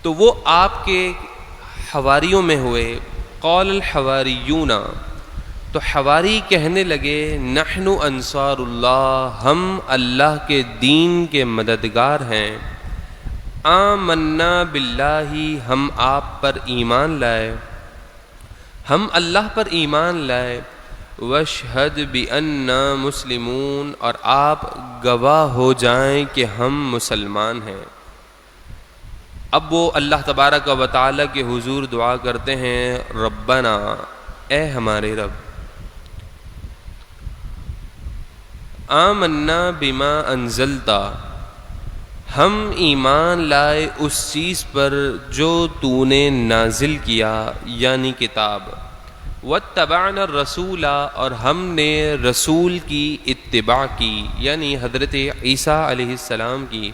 تو وہ آپ کے حواریوں میں ہوئے۔ قال الحواریون، تو حواری کہنے لگے، نحن انصار اللہ، ہم اللہ کے دین کے مددگار ہیں، آمنا باللہ، ہم آپ پر ایمان لائے، ہم اللہ پر ایمان لائے، واشہد بأننا مسلمون، اور آپ گواہ ہو جائیں کہ ہم مسلمان ہیں۔ اب وہ اللہ تبارک و تعالیٰ کے حضور دعا کرتے ہیں، ربنا، اے ہمارے رب، آمنا بما انزلتا، ہم ایمان لائے اس چیز پر جو تو نے نازل کیا، یعنی کتاب، واتبعنا الرسول، اور ہم نے رسول کی اتباع کی، یعنی حضرت عیسیٰ علیہ السلام کی،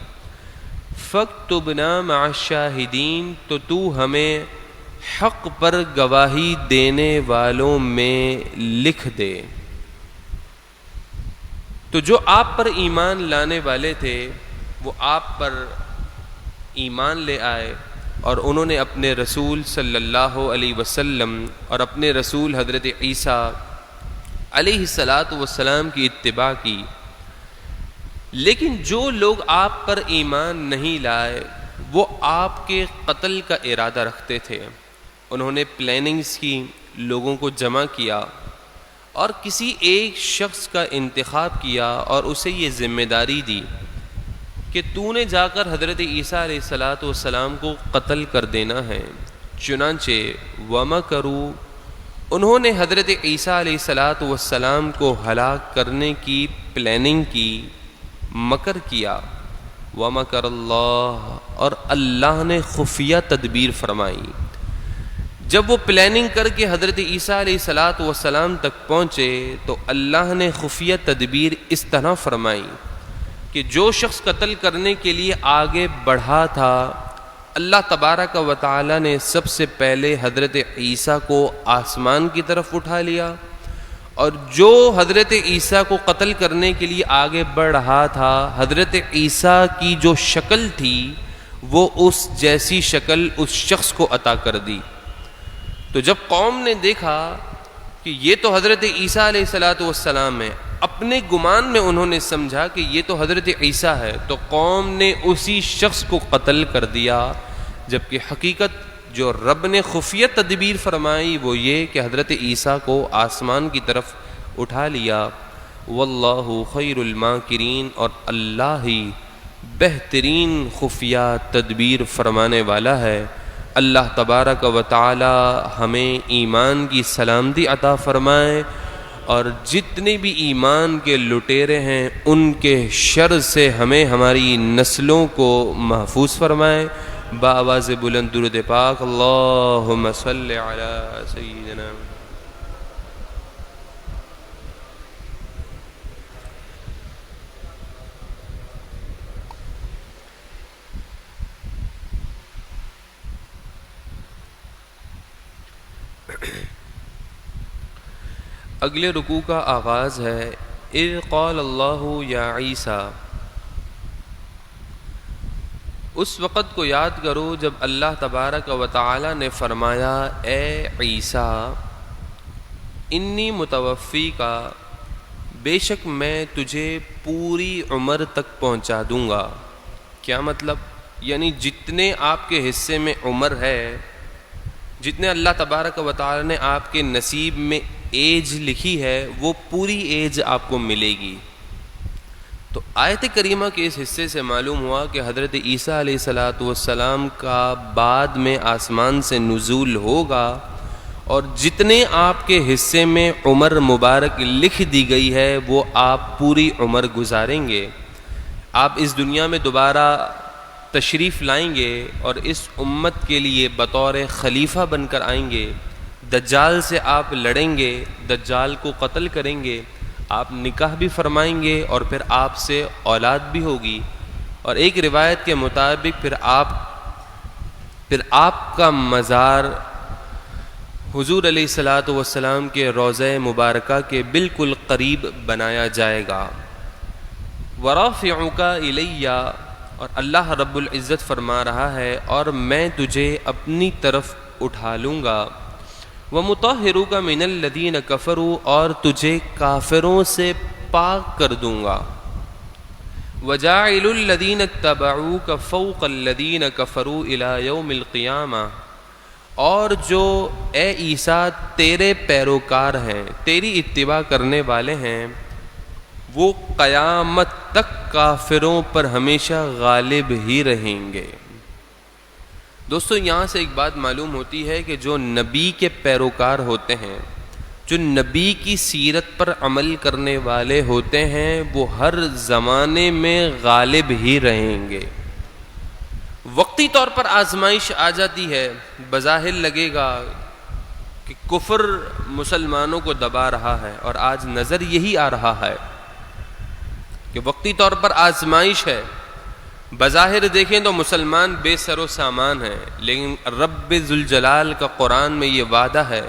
فاکتبنا مع الشاہدین، تو تو ہمیں حق پر گواہی دینے والوں میں لکھ دے۔ تو جو آپ پر ایمان لانے والے تھے وہ آپ پر ایمان لے آئے، اور انہوں نے اپنے رسول صلی اللہ علیہ وسلم اور اپنے رسول حضرت عیسیٰ علیہ الصلاۃ والسلام کی اتباع کی۔ لیکن جو لوگ آپ پر ایمان نہیں لائے وہ آپ کے قتل کا ارادہ رکھتے تھے، انہوں نے پلاننگز کی، لوگوں کو جمع کیا اور کسی ایک شخص کا انتخاب کیا اور اسے یہ ذمہ داری دی کہ تو نے جا کر حضرت عیسیٰ علیہ الصلاۃ والسلام کو قتل کر دینا ہے۔ چنانچہ وَمَكَرُوا، انہوں نے حضرت عیسیٰ علیہ الصلاۃ والسلام کو ہلاک کرنے کی پلاننگ کی، مکر کیا۔ وَمَكَرَ اللَّهُ، اور اللہ نے خفیہ تدبیر فرمائی۔ جب وہ پلاننگ کر کے حضرت عیسیٰ علیہ الصلاۃ والسلام تک پہنچے تو اللہ نے خفیہ تدبیر اس طرح فرمائی کہ جو شخص قتل کرنے کے لیے آگے بڑھا تھا، اللہ تبارک و تعالی نے سب سے پہلے حضرت عیسیٰ کو آسمان کی طرف اٹھا لیا، اور جو حضرت عیسیٰ کو قتل کرنے کے لیے آگے بڑھ رہا تھا، حضرت عیسیٰ کی جو شکل تھی وہ اس جیسی شکل اس شخص کو عطا کر دی۔ تو جب قوم نے دیکھا کہ یہ تو حضرت عیسیٰ علیہ الصلاۃ والسلام ہے، اپنے گمان میں انہوں نے سمجھا کہ یہ تو حضرت عیسیٰ ہے، تو قوم نے اسی شخص کو قتل کر دیا، جبکہ حقیقت جو رب نے خفیہ تدبیر فرمائی وہ یہ کہ حضرت عیسیٰ کو آسمان کی طرف اٹھا لیا. واللہ خیر الماکرین، اور اللہ ہی بہترین خفیہ تدبیر فرمانے والا ہے. اللہ تبارک و تعالی ہمیں ایمان کی سلامتی عطا فرمائے، اور جتنے بھی ایمان کے لٹیرے ہیں ان کے شر سے ہمیں ہماری نسلوں کو محفوظ فرمائے. بآواز بلند درود پاک اللہم صلی علی سیدنا. اگلے رکوع کا آغاز ہے اذ قال اللہ یا عیسیٰ. اس وقت کو یاد کرو جب اللہ تبارک و تعالی نے فرمایا اے عیسیٰ انی متوفی کا، بے شک میں تجھے پوری عمر تک پہنچا دوں گا. کیا مطلب؟ یعنی جتنے آپ کے حصے میں عمر ہے، جتنے اللہ تبارک و تعالی نے آپ کے نصیب میں ایج لکھی ہے وہ پوری ایج آپ کو ملے گی. تو آیت کریمہ کے اس حصے سے معلوم ہوا کہ حضرت عیسیٰ علیہ السلام کا بعد میں آسمان سے نزول ہوگا، اور جتنے آپ کے حصے میں عمر مبارک لکھ دی گئی ہے وہ آپ پوری عمر گزاریں گے. آپ اس دنیا میں دوبارہ تشریف لائیں گے اور اس امت کے لیے بطور خلیفہ بن کر آئیں گے. دجال سے آپ لڑیں گے، دجال کو قتل کریں گے، آپ نکاح بھی فرمائیں گے اور پھر آپ سے اولاد بھی ہوگی. اور ایک روایت کے مطابق پھر آپ کا مزار حضور علیہ السلام کے روضہ مبارکہ کے بالکل قریب بنایا جائے گا. وَرَافِعُكَ إِلَيَّ، اور اللہ رب العزت فرما رہا ہے اور میں تجھے اپنی طرف اٹھا لوں گا. وَمُطَهِّرُكَ مِنَ الَّذِينَ كَفَرُوا، اور تجھے کافروں سے پاک کر دوں گا. وَجَاعِلُ الَّذِينَ اتَّبَعُوكَ فَوْقَ الَّذِينَ كَفَرُوا إِلَى يَوْمِ الْقِيَامَةِ، اور جو اے عیسیٰ تیرے پیروکار ہیں، تیری اتباع کرنے والے ہیں، وہ قیامت تک کافروں پر ہمیشہ غالب ہی رہیں گے. دوستو یہاں سے ایک بات معلوم ہوتی ہے کہ جو نبی کے پیروکار ہوتے ہیں، جو نبی کی سیرت پر عمل کرنے والے ہوتے ہیں، وہ ہر زمانے میں غالب ہی رہیں گے. وقتی طور پر آزمائش آ جاتی ہے، بظاہر لگے گا کہ کفر مسلمانوں کو دبا رہا ہے، اور آج نظر یہی آ رہا ہے کہ وقتی طور پر آزمائش ہے. بظاہر دیکھیں تو مسلمان بے سر و سامان ہیں، لیکن رب ذوالجلال کا قرآن میں یہ وعدہ ہے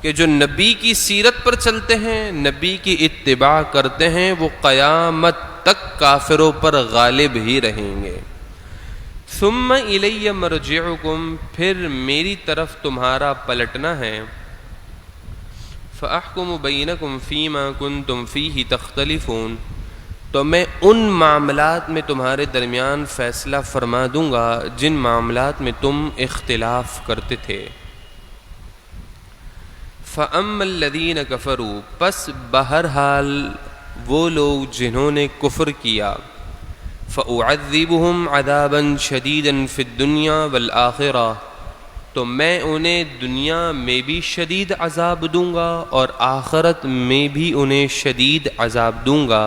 کہ جو نبی کی سیرت پر چلتے ہیں، نبی کی اتباع کرتے ہیں، وہ قیامت تک کافروں پر غالب ہی رہیں گے. ثم الی مرجعکم، پھر میری طرف تمہارا پلٹنا ہے. فاحکم بینکم فیما کنتم فیہ تختلفون، تو میں ان معاملات میں تمہارے درمیان فیصلہ فرما دوں گا جن معاملات میں تم اختلاف کرتے تھے. فَأَمَّا الَّذِينَ كَفَرُوا، پس بہرحال وہ لوگ جنہوں نے کفر کیا، فَأُعَذِّبُهُمْ عَذَابًا شَدِيدًا فِي الدُّنْيَا وَالْآخِرَةِ، تو میں انہیں دنیا میں بھی شدید عذاب دوں گا اور آخرت میں بھی انہیں شدید عذاب دوں گا.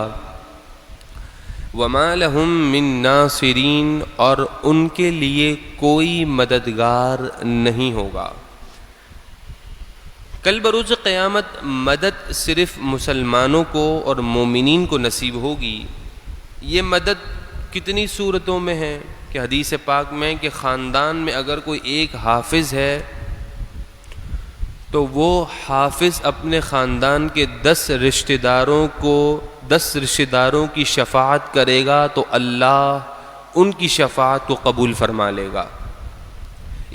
وَمَا لَهُم مِّن نَاصِرِينَ، اور ان کے لیے کوئی مددگار نہیں ہوگا. کل بروز قیامت مدد صرف مسلمانوں کو اور مومنین کو نصیب ہوگی. یہ مدد کتنی صورتوں میں ہے کہ حدیث پاک میں کہ خاندان میں اگر کوئی ایک حافظ ہے تو وہ حافظ اپنے خاندان کے 10 رشتہ داروں کی شفاعت کرے گا تو اللہ ان کی شفاعت کو قبول فرما لے گا.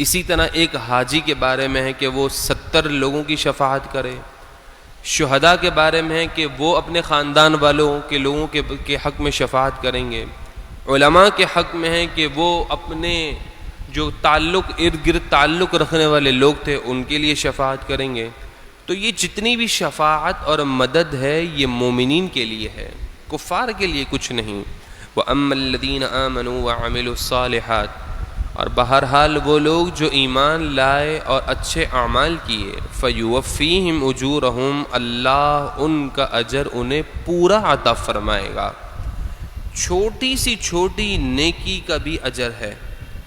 اسی طرح ایک حاجی کے بارے میں ہے کہ وہ 70 لوگوں کی شفاعت کرے. شہداء کے بارے میں ہے کہ وہ اپنے خاندان والوں کے لوگوں کے حق میں شفاعت کریں گے. علماء کے حق میں ہے کہ وہ اپنے جو تعلق ارد گرد تعلق رکھنے والے لوگ تھے ان کے لیے شفاعت کریں گے. تو یہ جتنی بھی شفاعت اور مدد ہے یہ مومنین کے لیے ہے، کفار کے لیے کچھ نہیں. وَأَمَّا الَّذِينَ آمَنُوا وَعَمِلُوا الصَّالِحَاتِ، اور بہرحال وہ لوگ جو ایمان لائے اور اچھے اعمال کیے، فَيُوَفِّيهِمْ أُجُورَهُمْ، اللہ ان کا اجر انہیں پورا عطا فرمائے گا. چھوٹی سی چھوٹی نیکی کا بھی اجر ہے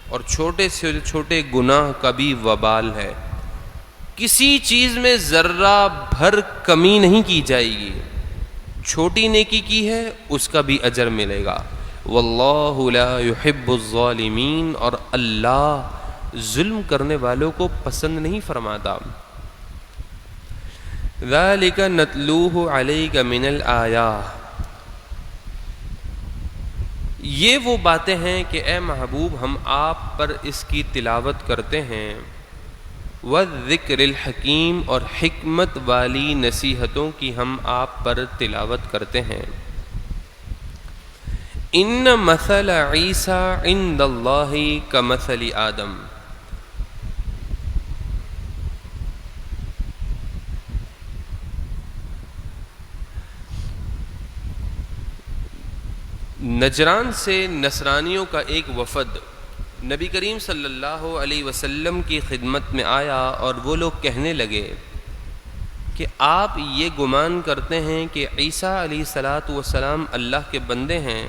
اور چھوٹے سے چھوٹے گناہ کا بھی وبال ہے. کسی چیز میں ذرہ بھر کمی نہیں کی جائے گی. چھوٹی نیکی کی ہے اس کا بھی اجر ملے گا. واللہ لا يحب الظالمین، اور اللہ ظلم کرنے والوں کو پسند نہیں فرماتا. ذالک نتلوہ علیک من الآیات، یہ وہ باتیں ہیں کہ اے محبوب ہم آپ پر اس کی تلاوت کرتے ہیں. والذکر الحکیم، اور حکمت والی نصیحتوں کی ہم آپ پر تلاوت کرتے ہیں. ان مثل عیسیٰ عند اللہ کمثل آدم، نجران سے نصرانیوں کا ایک وفد نبی کریم صلی اللہ علیہ وسلم کی خدمت میں آیا اور وہ لوگ کہنے لگے کہ آپ یہ گمان کرتے ہیں کہ عیسیٰ علیہ السلام اللہ کے بندے ہیں.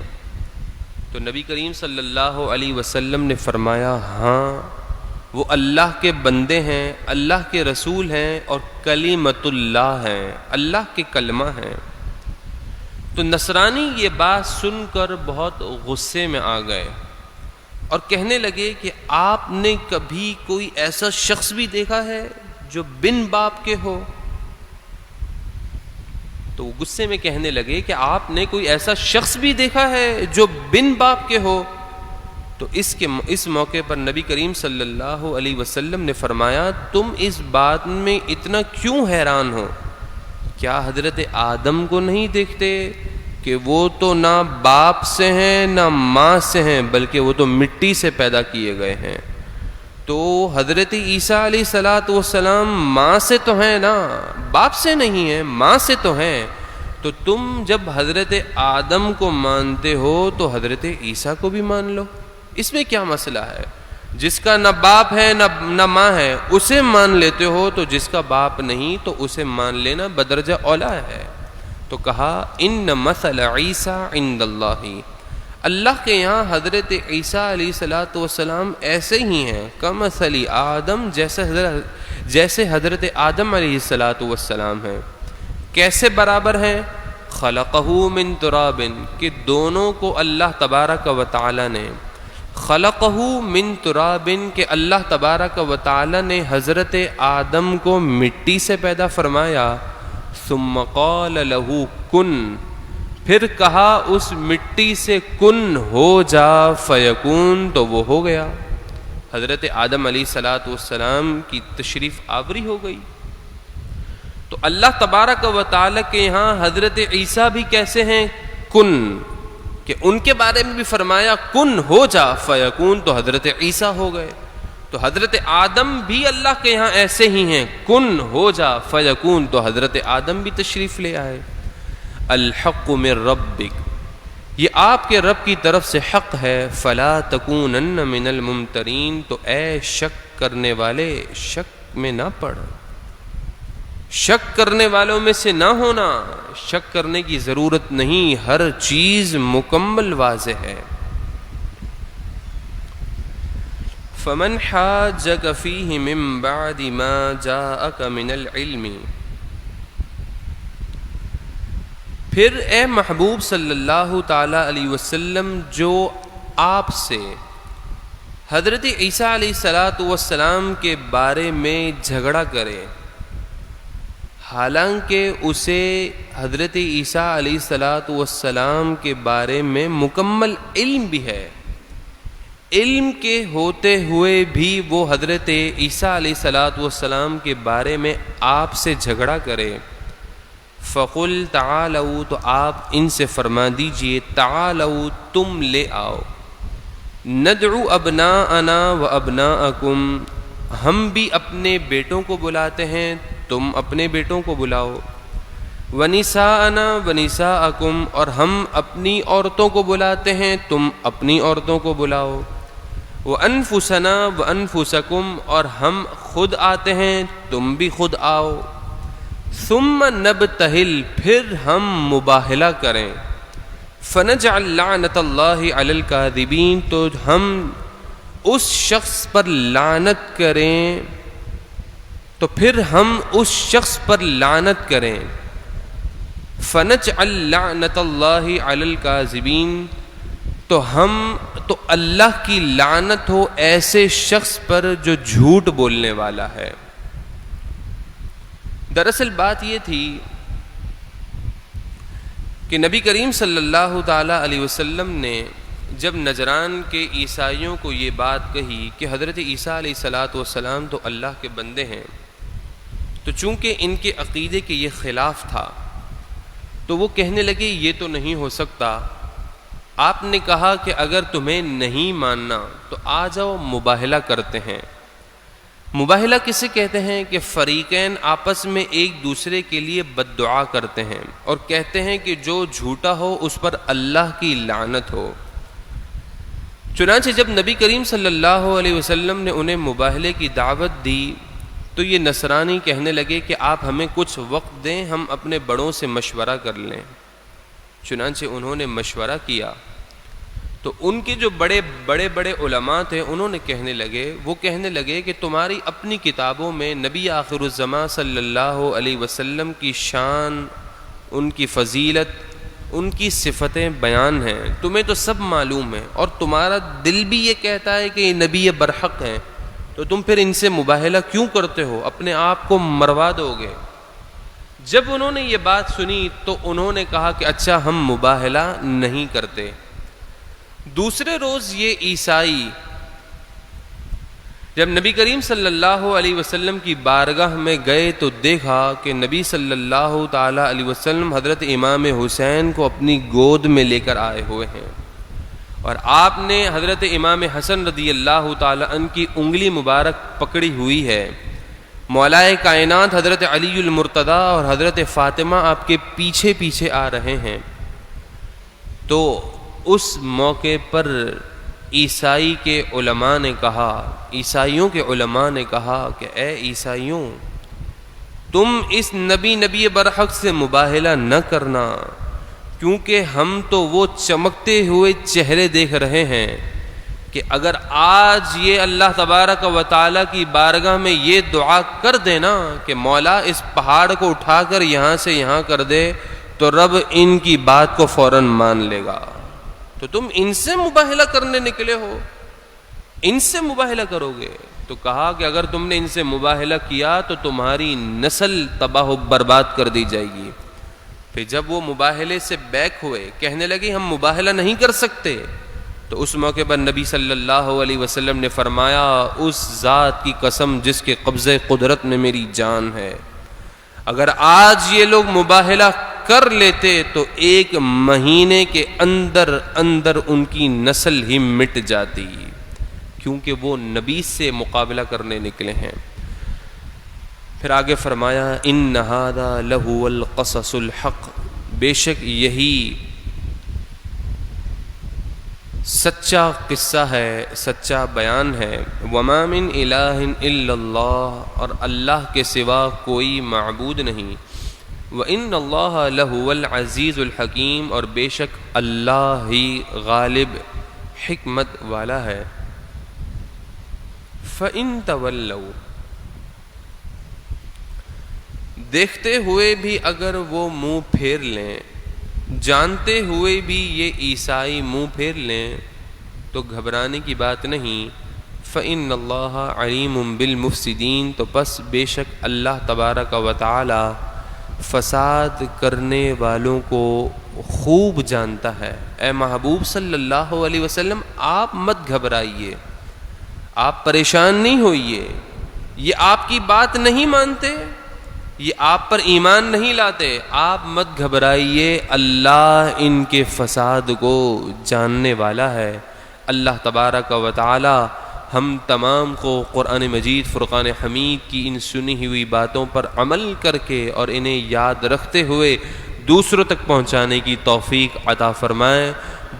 تو نبی کریم صلی اللہ علیہ وسلم نے فرمایا ہاں وہ اللہ کے بندے ہیں، اللہ کے رسول ہیں اور کلمۃ اللہ ہیں، اللہ کے کلمہ ہیں. تو نصرانی یہ بات سن کر بہت غصے میں آ گئے اور کہنے لگے کہ آپ نے کبھی کوئی ایسا شخص بھی دیکھا ہے جو بن باپ کے ہو؟ تو وہ غصے میں کہنے لگے کہ آپ نے کوئی ایسا شخص بھی دیکھا ہے جو بن باپ کے ہو؟ تو اس موقع پر نبی کریم صلی اللہ علیہ وسلم نے فرمایا تم اس بات میں اتنا کیوں حیران ہو؟ کیا حضرت آدم کو نہیں دیکھتے کہ وہ تو نہ باپ سے ہیں نہ ماں سے ہیں بلکہ وہ تو مٹی سے پیدا کیے گئے ہیں. تو حضرت عیسیٰ علیہ السلام ماں سے تو ہیں نا، باپ سے نہیں ہیں، ماں سے تو ہیں. تو تم جب حضرت آدم کو مانتے ہو تو حضرت عیسیٰ کو بھی مان لو، اس میں کیا مسئلہ ہے؟ جس کا نہ باپ ہے نہ ماں ہے اسے مان لیتے ہو، تو جس کا باپ نہیں تو اسے مان لینا بدرجہ اولا ہے. تو کہا ان مثل عیسیٰ عند اللہ، اللہ کے یہاں حضرت عیسیٰ علیہ السلام ایسے ہی ہیں کمثل آدم، جیسے حضرت آدم علیہ السلام ہیں. کیسے برابر ہیں؟ خلقہ من تراب، کہ دونوں کو اللہ تبارک و تعالی نے خلقہ من تراب، کہ اللہ تبارک و تعالی نے حضرت آدم کو مٹی سے پیدا فرمایا. ثم قال له کن، پھر کہا اس مٹی سے کن ہو جا، فیکون، تو وہ ہو گیا. حضرت آدم علیہ السلام کی تشریف آوری ہو گئی. تو اللہ تبارک و تعالی کے یہاں حضرت عیسیٰ بھی کیسے ہیں؟ کن، کہ ان کے بارے میں بھی فرمایا کن ہو جا فیکون، تو حضرت عیسیٰ ہو گئے. تو حضرت آدم بھی اللہ کے یہاں ایسے ہی ہیں کن ہو جا فیکون، تو حضرت آدم بھی تشریف لے آئے. الحق من ربک، یہ آپ کے رب کی طرف سے حق ہے. فلا تکونن من الممترین، تو اے شک کرنے والے شک میں نہ پڑ، شک کرنے والوں میں سے نہ ہونا. شک کرنے کی ضرورت نہیں، ہر چیز مکمل واضح ہے. فمن حاجک فیہ من بعد ما جاءک من العلم، پھر اے محبوب صلی اللہ تعالی علیہ وسلم جو آپ سے حضرت عیسیٰ علیہ السلام کے بارے میں جھگڑا کرے، حالانکہ اسے حضرت عیسیٰ علیہ السلام کے بارے میں مکمل علم بھی ہے، علم کے ہوتے ہوئے بھی وہ حضرت عیسیٰ علیہ السلام کے بارے میں آپ سے جھگڑا کرے. فقل تعالوا، تو آپ ان سے فرما دیجئے تعالوا، تم لے آؤ. ندعو ابناءنا و ابناءکم، ہم بھی اپنے بیٹوں کو بلاتے ہیں، تم اپنے بیٹوں کو بلاؤ، ونساءنا ونساءکم، اور ہم اپنی عورتوں کو بلاتے ہیں، تم اپنی عورتوں کو بلاؤ، وانفسنا وانفسکم، اور ہم خود آتے ہیں، تم بھی خود آؤ، ثم نبتہل، پھر ہم مباہلہ کریں، فنجعل لعنت اللہ علی الکاذبین، تو ہم اس شخص پر لعنت کریں، تو پھر ہم اس شخص پر لعنت کریں، فنجعل لعنت اللہ علی الکاذبین، تو اللہ کی لعنت ہو ایسے شخص پر جو جھوٹ بولنے والا ہے۔ دراصل بات یہ تھی کہ نبی کریم صلی اللہ تعالی علیہ وسلم نے جب نجران کے عیسائیوں کو یہ بات کہی کہ حضرت عیسیٰ علیہ الصلاۃ والسلام تو اللہ کے بندے ہیں، تو چونکہ ان کے عقیدے کے یہ خلاف تھا تو وہ کہنے لگے یہ تو نہیں ہو سکتا۔ آپ نے کہا کہ اگر تمہیں نہیں ماننا تو آ جاؤ مباہلہ کرتے ہیں۔ مباہلہ کسے کہتے ہیں کہ فریقین آپس میں ایک دوسرے کے لیے بد دعا کرتے ہیں اور کہتے ہیں کہ جو جھوٹا ہو اس پر اللہ کی لعنت ہو۔ چنانچہ جب نبی کریم صلی اللہ علیہ وسلم نے انہیں مباہلے کی دعوت دی تو یہ نصرانی کہنے لگے کہ آپ ہمیں کچھ وقت دیں، ہم اپنے بڑوں سے مشورہ کر لیں۔ چنانچہ انہوں نے مشورہ کیا تو ان کے جو بڑے علماء تھے انہوں نے کہنے لگے کہ تمہاری اپنی کتابوں میں نبی آخر الزماں صلی اللہ علیہ وسلم کی شان، ان کی فضیلت، ان کی صفتیں بیان ہیں، تمہیں تو سب معلوم ہے، اور تمہارا دل بھی یہ کہتا ہے کہ یہ نبی برحق ہیں، تو تم پھر ان سے مباہلہ کیوں کرتے ہو؟ اپنے آپ کو مروا دو گے۔ جب انہوں نے یہ بات سنی تو انہوں نے کہا کہ اچھا ہم مباہلہ نہیں کرتے۔ دوسرے روز یہ عیسائی جب نبی کریم صلی اللہ علیہ وسلم کی بارگاہ میں گئے تو دیکھا کہ نبی صلی اللہ تعالی علیہ وسلم حضرت امام حسین کو اپنی گود میں لے کر آئے ہوئے ہیں، اور آپ نے حضرت امام حسن رضی اللہ تعالی عنہ کی انگلی مبارک پکڑی ہوئی ہے۔ مولائے کائنات حضرت علی المرتضیٰ اور حضرت فاطمہ آپ کے پیچھے پیچھے آ رہے ہیں۔ تو اس موقع پر عیسائیوں کے علماء نے کہا کہ اے عیسائیوں، تم اس نبی برحق سے مباہلہ نہ کرنا، کیونکہ ہم تو وہ چمکتے ہوئے چہرے دیکھ رہے ہیں کہ اگر آج یہ اللہ تبارک و تعالیٰ کی بارگاہ میں یہ دعا کر دینا کہ مولا اس پہاڑ کو اٹھا کر یہاں سے یہاں کر دے تو رب ان کی بات کو فوراً مان لے گا، تو تم ان سے مباہلہ کرنے نکلے ہو، ان سے مباہلہ کرو گے؟ تو کہا کہ اگر تم نے ان سے مباہلہ کیا تو تمہاری نسل تباہ و برباد کر دی جائے گی۔ پھر جب وہ مباہلے سے بیک ہوئے، کہنے لگے ہم مباہلہ نہیں کر سکتے، تو اس موقع پر نبی صلی اللہ علیہ وسلم نے فرمایا اس ذات کی قسم جس کے قبضہ قدرت میں میری جان ہے، اگر آج یہ لوگ مباہلہ کر لیتے تو 1 مہینے کے اندر ان کی نسل ہی مٹ جاتی، کیونکہ وہ نبی سے مقابلہ کرنے نکلے ہیں۔ پھر آگے فرمایا ان ھذا لہو القصص الحق، بے شک یہی سچا قصہ ہے، سچا بیان ہے، وما من الہ الا اللہ، اور اللہ کے سوا کوئی معبود نہیں، وان اللہ لہو العزیز الحکیم، اور بے شک اللہ ہی غالب حکمت والا ہے۔ فَإِن تَوَلَّوْا، دیکھتے ہوئے بھی اگر وہ منہ پھیر لیں، جانتے ہوئے بھی یہ عیسائی منہ پھیر لیں تو گھبرانے کی بات نہیں۔ فَإِنَّ اللَّهَ عَلِيمٌ بِالْمُفْسِدِينَ، تو پس بے شک اللہ تبارک و تعالی فساد کرنے والوں کو خوب جانتا ہے۔ اے محبوب صلی اللہ علیہ وسلم آپ مت گھبرائیے، آپ پریشان نہیں ہوئیے، یہ آپ کی بات نہیں مانتے، یہ آپ پر ایمان نہیں لاتے، آپ مت گھبرائیے، اللہ ان کے فساد کو جاننے والا ہے، اللہ تبارک و تعالی ہم تمام کو قرآن مجید فرقان حمید کی ان سنی ہوئی باتوں پر عمل کر کے اور انہیں یاد رکھتے ہوئے دوسروں تک پہنچانے کی توفیق عطا فرمائے۔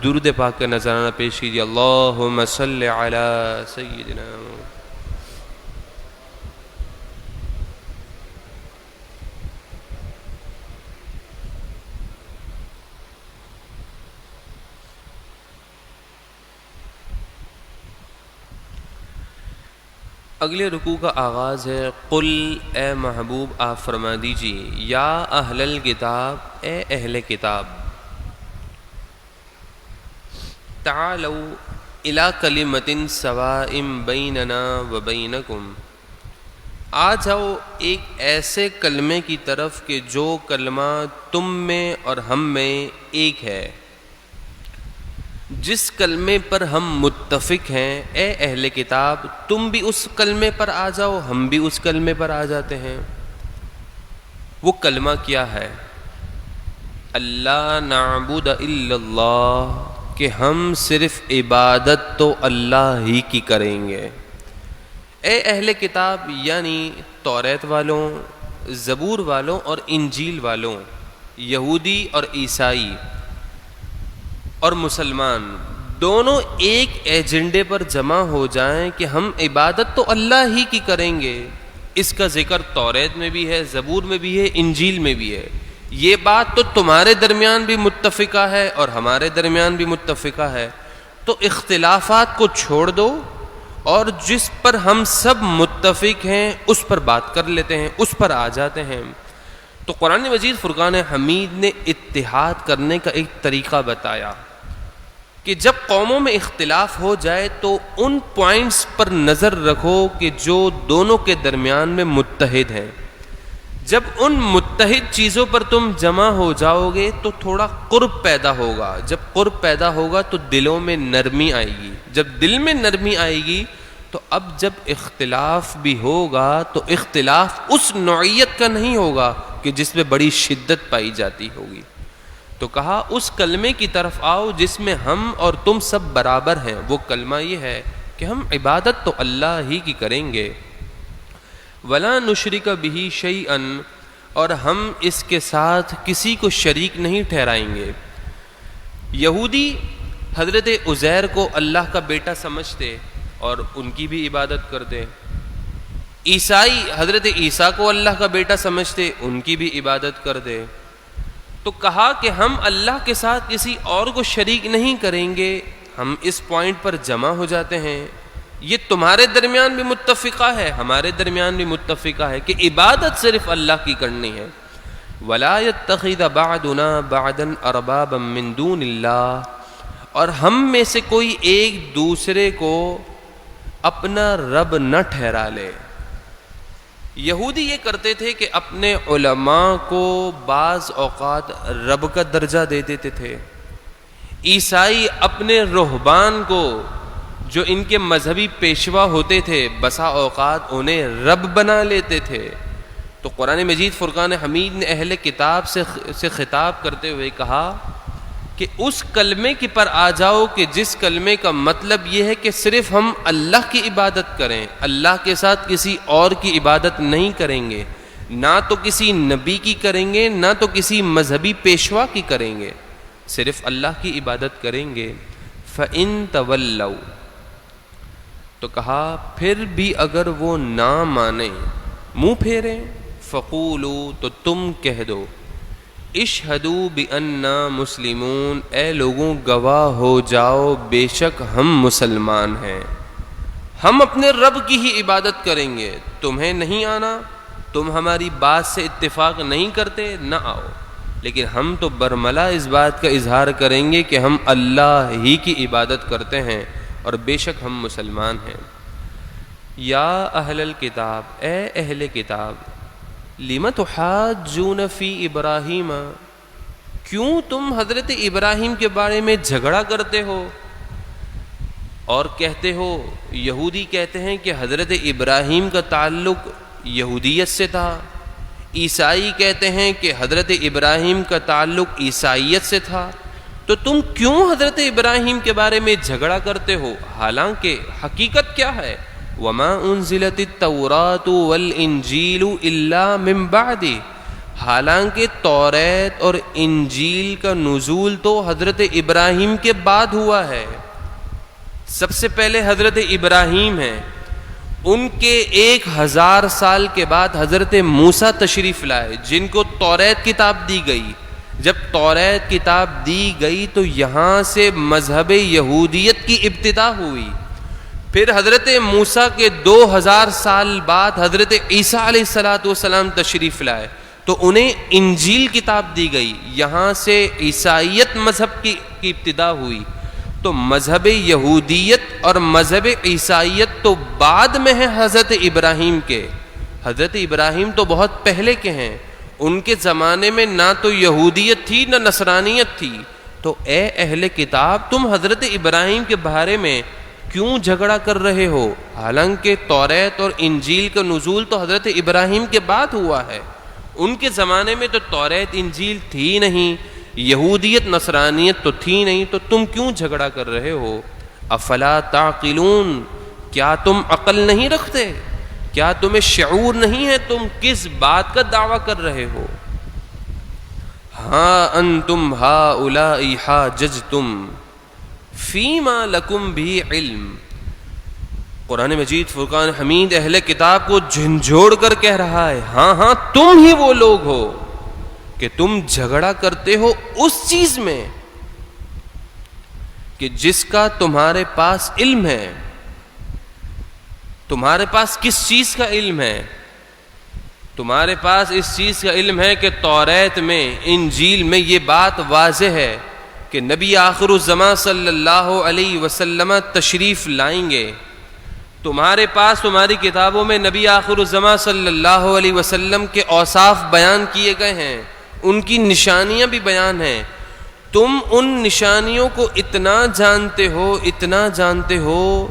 درود پاک کا نذرانہ پیش کیجیے۔ اللہم صلی علی سیدنا اگلے رکوع کا آغاز ہے۔ قل اے محبوب آپ فرما دیجیے، یا اہل الکتاب اے اہل کتاب، تعالوا الی کلمۃ سواء بیننا و بینکم، آ جاؤ ایک ایسے کلمے کی طرف کہ جو کلمہ تم میں اور ہم میں ایک ہے، جس کلمے پر ہم متفق ہیں۔ اے اہل کتاب تم بھی اس کلمے پر آ جاؤ، ہم بھی اس کلمے پر آ جاتے ہیں۔ وہ کلمہ کیا ہے؟ اللہ نعبد الا اللہ، کہ ہم صرف عبادت تو اللہ ہی کی کریں گے۔ اے اہل کتاب یعنی توریت والوں، زبور والوں اور انجیل والوں، یہودی اور عیسائی اور مسلمان دونوں ایک ایجنڈے پر جمع ہو جائیں کہ ہم عبادت تو اللہ ہی کی کریں گے۔ اس کا ذکر توریت میں بھی ہے، زبور میں بھی ہے، انجیل میں بھی ہے۔ یہ بات تو تمہارے درمیان بھی متفقہ ہے اور ہمارے درمیان بھی متفقہ ہے، تو اختلافات کو چھوڑ دو اور جس پر ہم سب متفق ہیں اس پر بات کر لیتے ہیں، اس پر آ جاتے ہیں۔ تو قرآن مجید فرقان حمید نے اتحاد کرنے کا ایک طریقہ بتایا کہ جب قوموں میں اختلاف ہو جائے تو ان پوائنٹس پر نظر رکھو کہ جو دونوں کے درمیان میں متحد ہیں۔ جب ان متحد چیزوں پر تم جمع ہو جاؤ گے تو تھوڑا قرب پیدا ہوگا، جب قرب پیدا ہوگا تو دلوں میں نرمی آئے گی، جب دل میں نرمی آئے گی تو اب جب اختلاف بھی ہوگا تو اختلاف اس نوعیت کا نہیں ہوگا کہ جس میں بڑی شدت پائی جاتی ہوگی۔ تو کہا اس کلمے کی طرف آؤ جس میں ہم اور تم سب برابر ہیں۔ وہ کلمہ یہ ہے کہ ہم عبادت تو اللہ ہی کی کریں گے، وَلَا نُشْرِكَ بِهِ شَيْئًا، اور ہم اس کے ساتھ کسی کو شریک نہیں ٹھہرائیں گے۔ یہودی حضرت عزیر کو اللہ کا بیٹا سمجھتے اور ان کی بھی عبادت کرتے، عیسائی حضرت عیسیٰ کو اللہ کا بیٹا سمجھتے، ان کی بھی عبادت کرتے۔ تو کہا کہ ہم اللہ کے ساتھ کسی اور کو شریک نہیں کریں گے، ہم اس پوائنٹ پر جمع ہو جاتے ہیں۔ یہ تمہارے درمیان بھی متفقہ ہے، ہمارے درمیان بھی متفقہ ہے کہ عبادت صرف اللہ کی کرنی ہے۔ وَلَا يَتَّخِذَ بَعْضُنَا بَعْضًا أَرْبَابًا مِّن دُونِ اللَّهِ، اور ہم میں سے کوئی ایک دوسرے کو اپنا رب نہ ٹھہرا لے۔ یہودی یہ کرتے تھے کہ اپنے علماء کو بعض اوقات رب کا درجہ دے دیتے تھے، عیسائی اپنے رہبان کو جو ان کے مذہبی پیشوا ہوتے تھے بسا اوقات انہیں رب بنا لیتے تھے۔ تو قرآن مجید فرقان حمید نے اہل کتاب سے خطاب کرتے ہوئے کہا کہ اس کلمے کی پر آ جاؤ کہ جس کلمے کا مطلب یہ ہے کہ صرف ہم اللہ کی عبادت کریں، اللہ کے ساتھ کسی اور کی عبادت نہیں کریں گے، نہ تو کسی نبی کی کریں گے نہ تو کسی مذہبی پیشوا کی کریں گے، صرف اللہ کی عبادت کریں گے۔ فَإِن تَوَلَّوْا، تو کہا پھر بھی اگر وہ نہ مانیں، منہ پھیریں، فَقُولُوا، تو تم کہہ دو، اشہدوا بِأَنَّا مسلمون، اے لوگوں گواہ ہو جاؤ بے شک ہم مسلمان ہیں، ہم اپنے رب کی ہی عبادت کریں گے، تمہیں نہیں آنا، تم ہماری بات سے اتفاق نہیں کرتے، نہ آؤ، لیکن ہم تو برملا اس بات کا اظہار کریں گے کہ ہم اللہ ہی کی عبادت کرتے ہیں اور بے شک ہم مسلمان ہیں۔ یا اہل الکتاب، اے اہل کتاب، لِمَ تُحَاجُّونَ فِي ابراہیم، کیوں تم حضرت ابراہیم کے بارے میں جھگڑا کرتے ہو اور کہتے ہو، یہودی کہتے ہیں کہ حضرت ابراہیم کا تعلق یہودیت سے تھا، عیسائی کہتے ہیں کہ حضرت ابراہیم کا تعلق عیسائیت سے تھا، تو تم کیوں حضرت ابراہیم کے بارے میں جھگڑا کرتے ہو؟ حالانکہ حقیقت کیا ہے؟ وما انزلت التوراۃ والانجیل الا من بعد، حالانکہ توریت اور انجیل کا نزول تو حضرت ابراہیم کے بعد ہوا ہے۔ سب سے پہلے حضرت ابراہیم ہیں، ان کے 1000 سال کے بعد حضرت موسیٰ تشریف لائے جن کو توریت کتاب دی گئی۔ جب توریت کتاب دی گئی تو یہاں سے مذہب یہودیت کی ابتدا ہوئی۔ پھر حضرت موسیٰ کے 2000 سال بعد حضرت عیسیٰ علیہ السلام تشریف لائے تو انہیں انجیل کتاب دی گئی، یہاں سے عیسائیت مذہب کی ابتدا ہوئی۔ تو مذہب یہودیت اور مذہب عیسائیت تو بعد میں ہے حضرت ابراہیم کے۔ حضرت ابراہیم تو بہت پہلے کے ہیں، ان کے زمانے میں نہ تو یہودیت تھی نہ نصرانیت تھی۔ تو اے اہل کتاب، تم حضرت ابراہیم کے بارے میں کیوں جھگڑا کر رہے ہو؟ حالانکہ توریت اور انجیل کا نزول تو حضرت ابراہیم کے بعد ہوا ہے۔ ان کے زمانے میں تو توریت انجیل تھی نہیں، یہودیت نصرانیت تو تھی نہیں، تو تم کیوں جھگڑا کر رہے ہو؟ افلا تعقلون، کیا تم عقل نہیں رکھتے؟ کیا تمہیں شعور نہیں ہے؟ تم کس بات کا دعویٰ کر رہے ہو؟ ہاں انتم ہؤلاء حاججتم فیما لکم بھی علم۔ قرآن مجید فرقان حمید اہل کتاب کو جھنجھوڑ کر کہہ رہا ہے، ہاں ہاں تم ہی وہ لوگ ہو کہ تم جھگڑا کرتے ہو اس چیز میں کہ جس کا تمہارے پاس علم ہے۔ تمہارے پاس کس چیز کا علم ہے؟ تمہارے پاس اس چیز کا علم ہے کہ توریت میں، انجیل میں یہ بات واضح ہے کہ نبی آخر الزمان صلی اللہ علیہ وسلم تشریف لائیں گے۔ تمہارے پاس تمہاری کتابوں میں نبی آخر الزمان صلی اللہ علیہ وسلم کے اوصاف بیان کیے گئے ہیں، ان کی نشانیاں بھی بیان ہیں۔ تم ان نشانیوں کو اتنا جانتے ہو، اتنا جانتے ہو،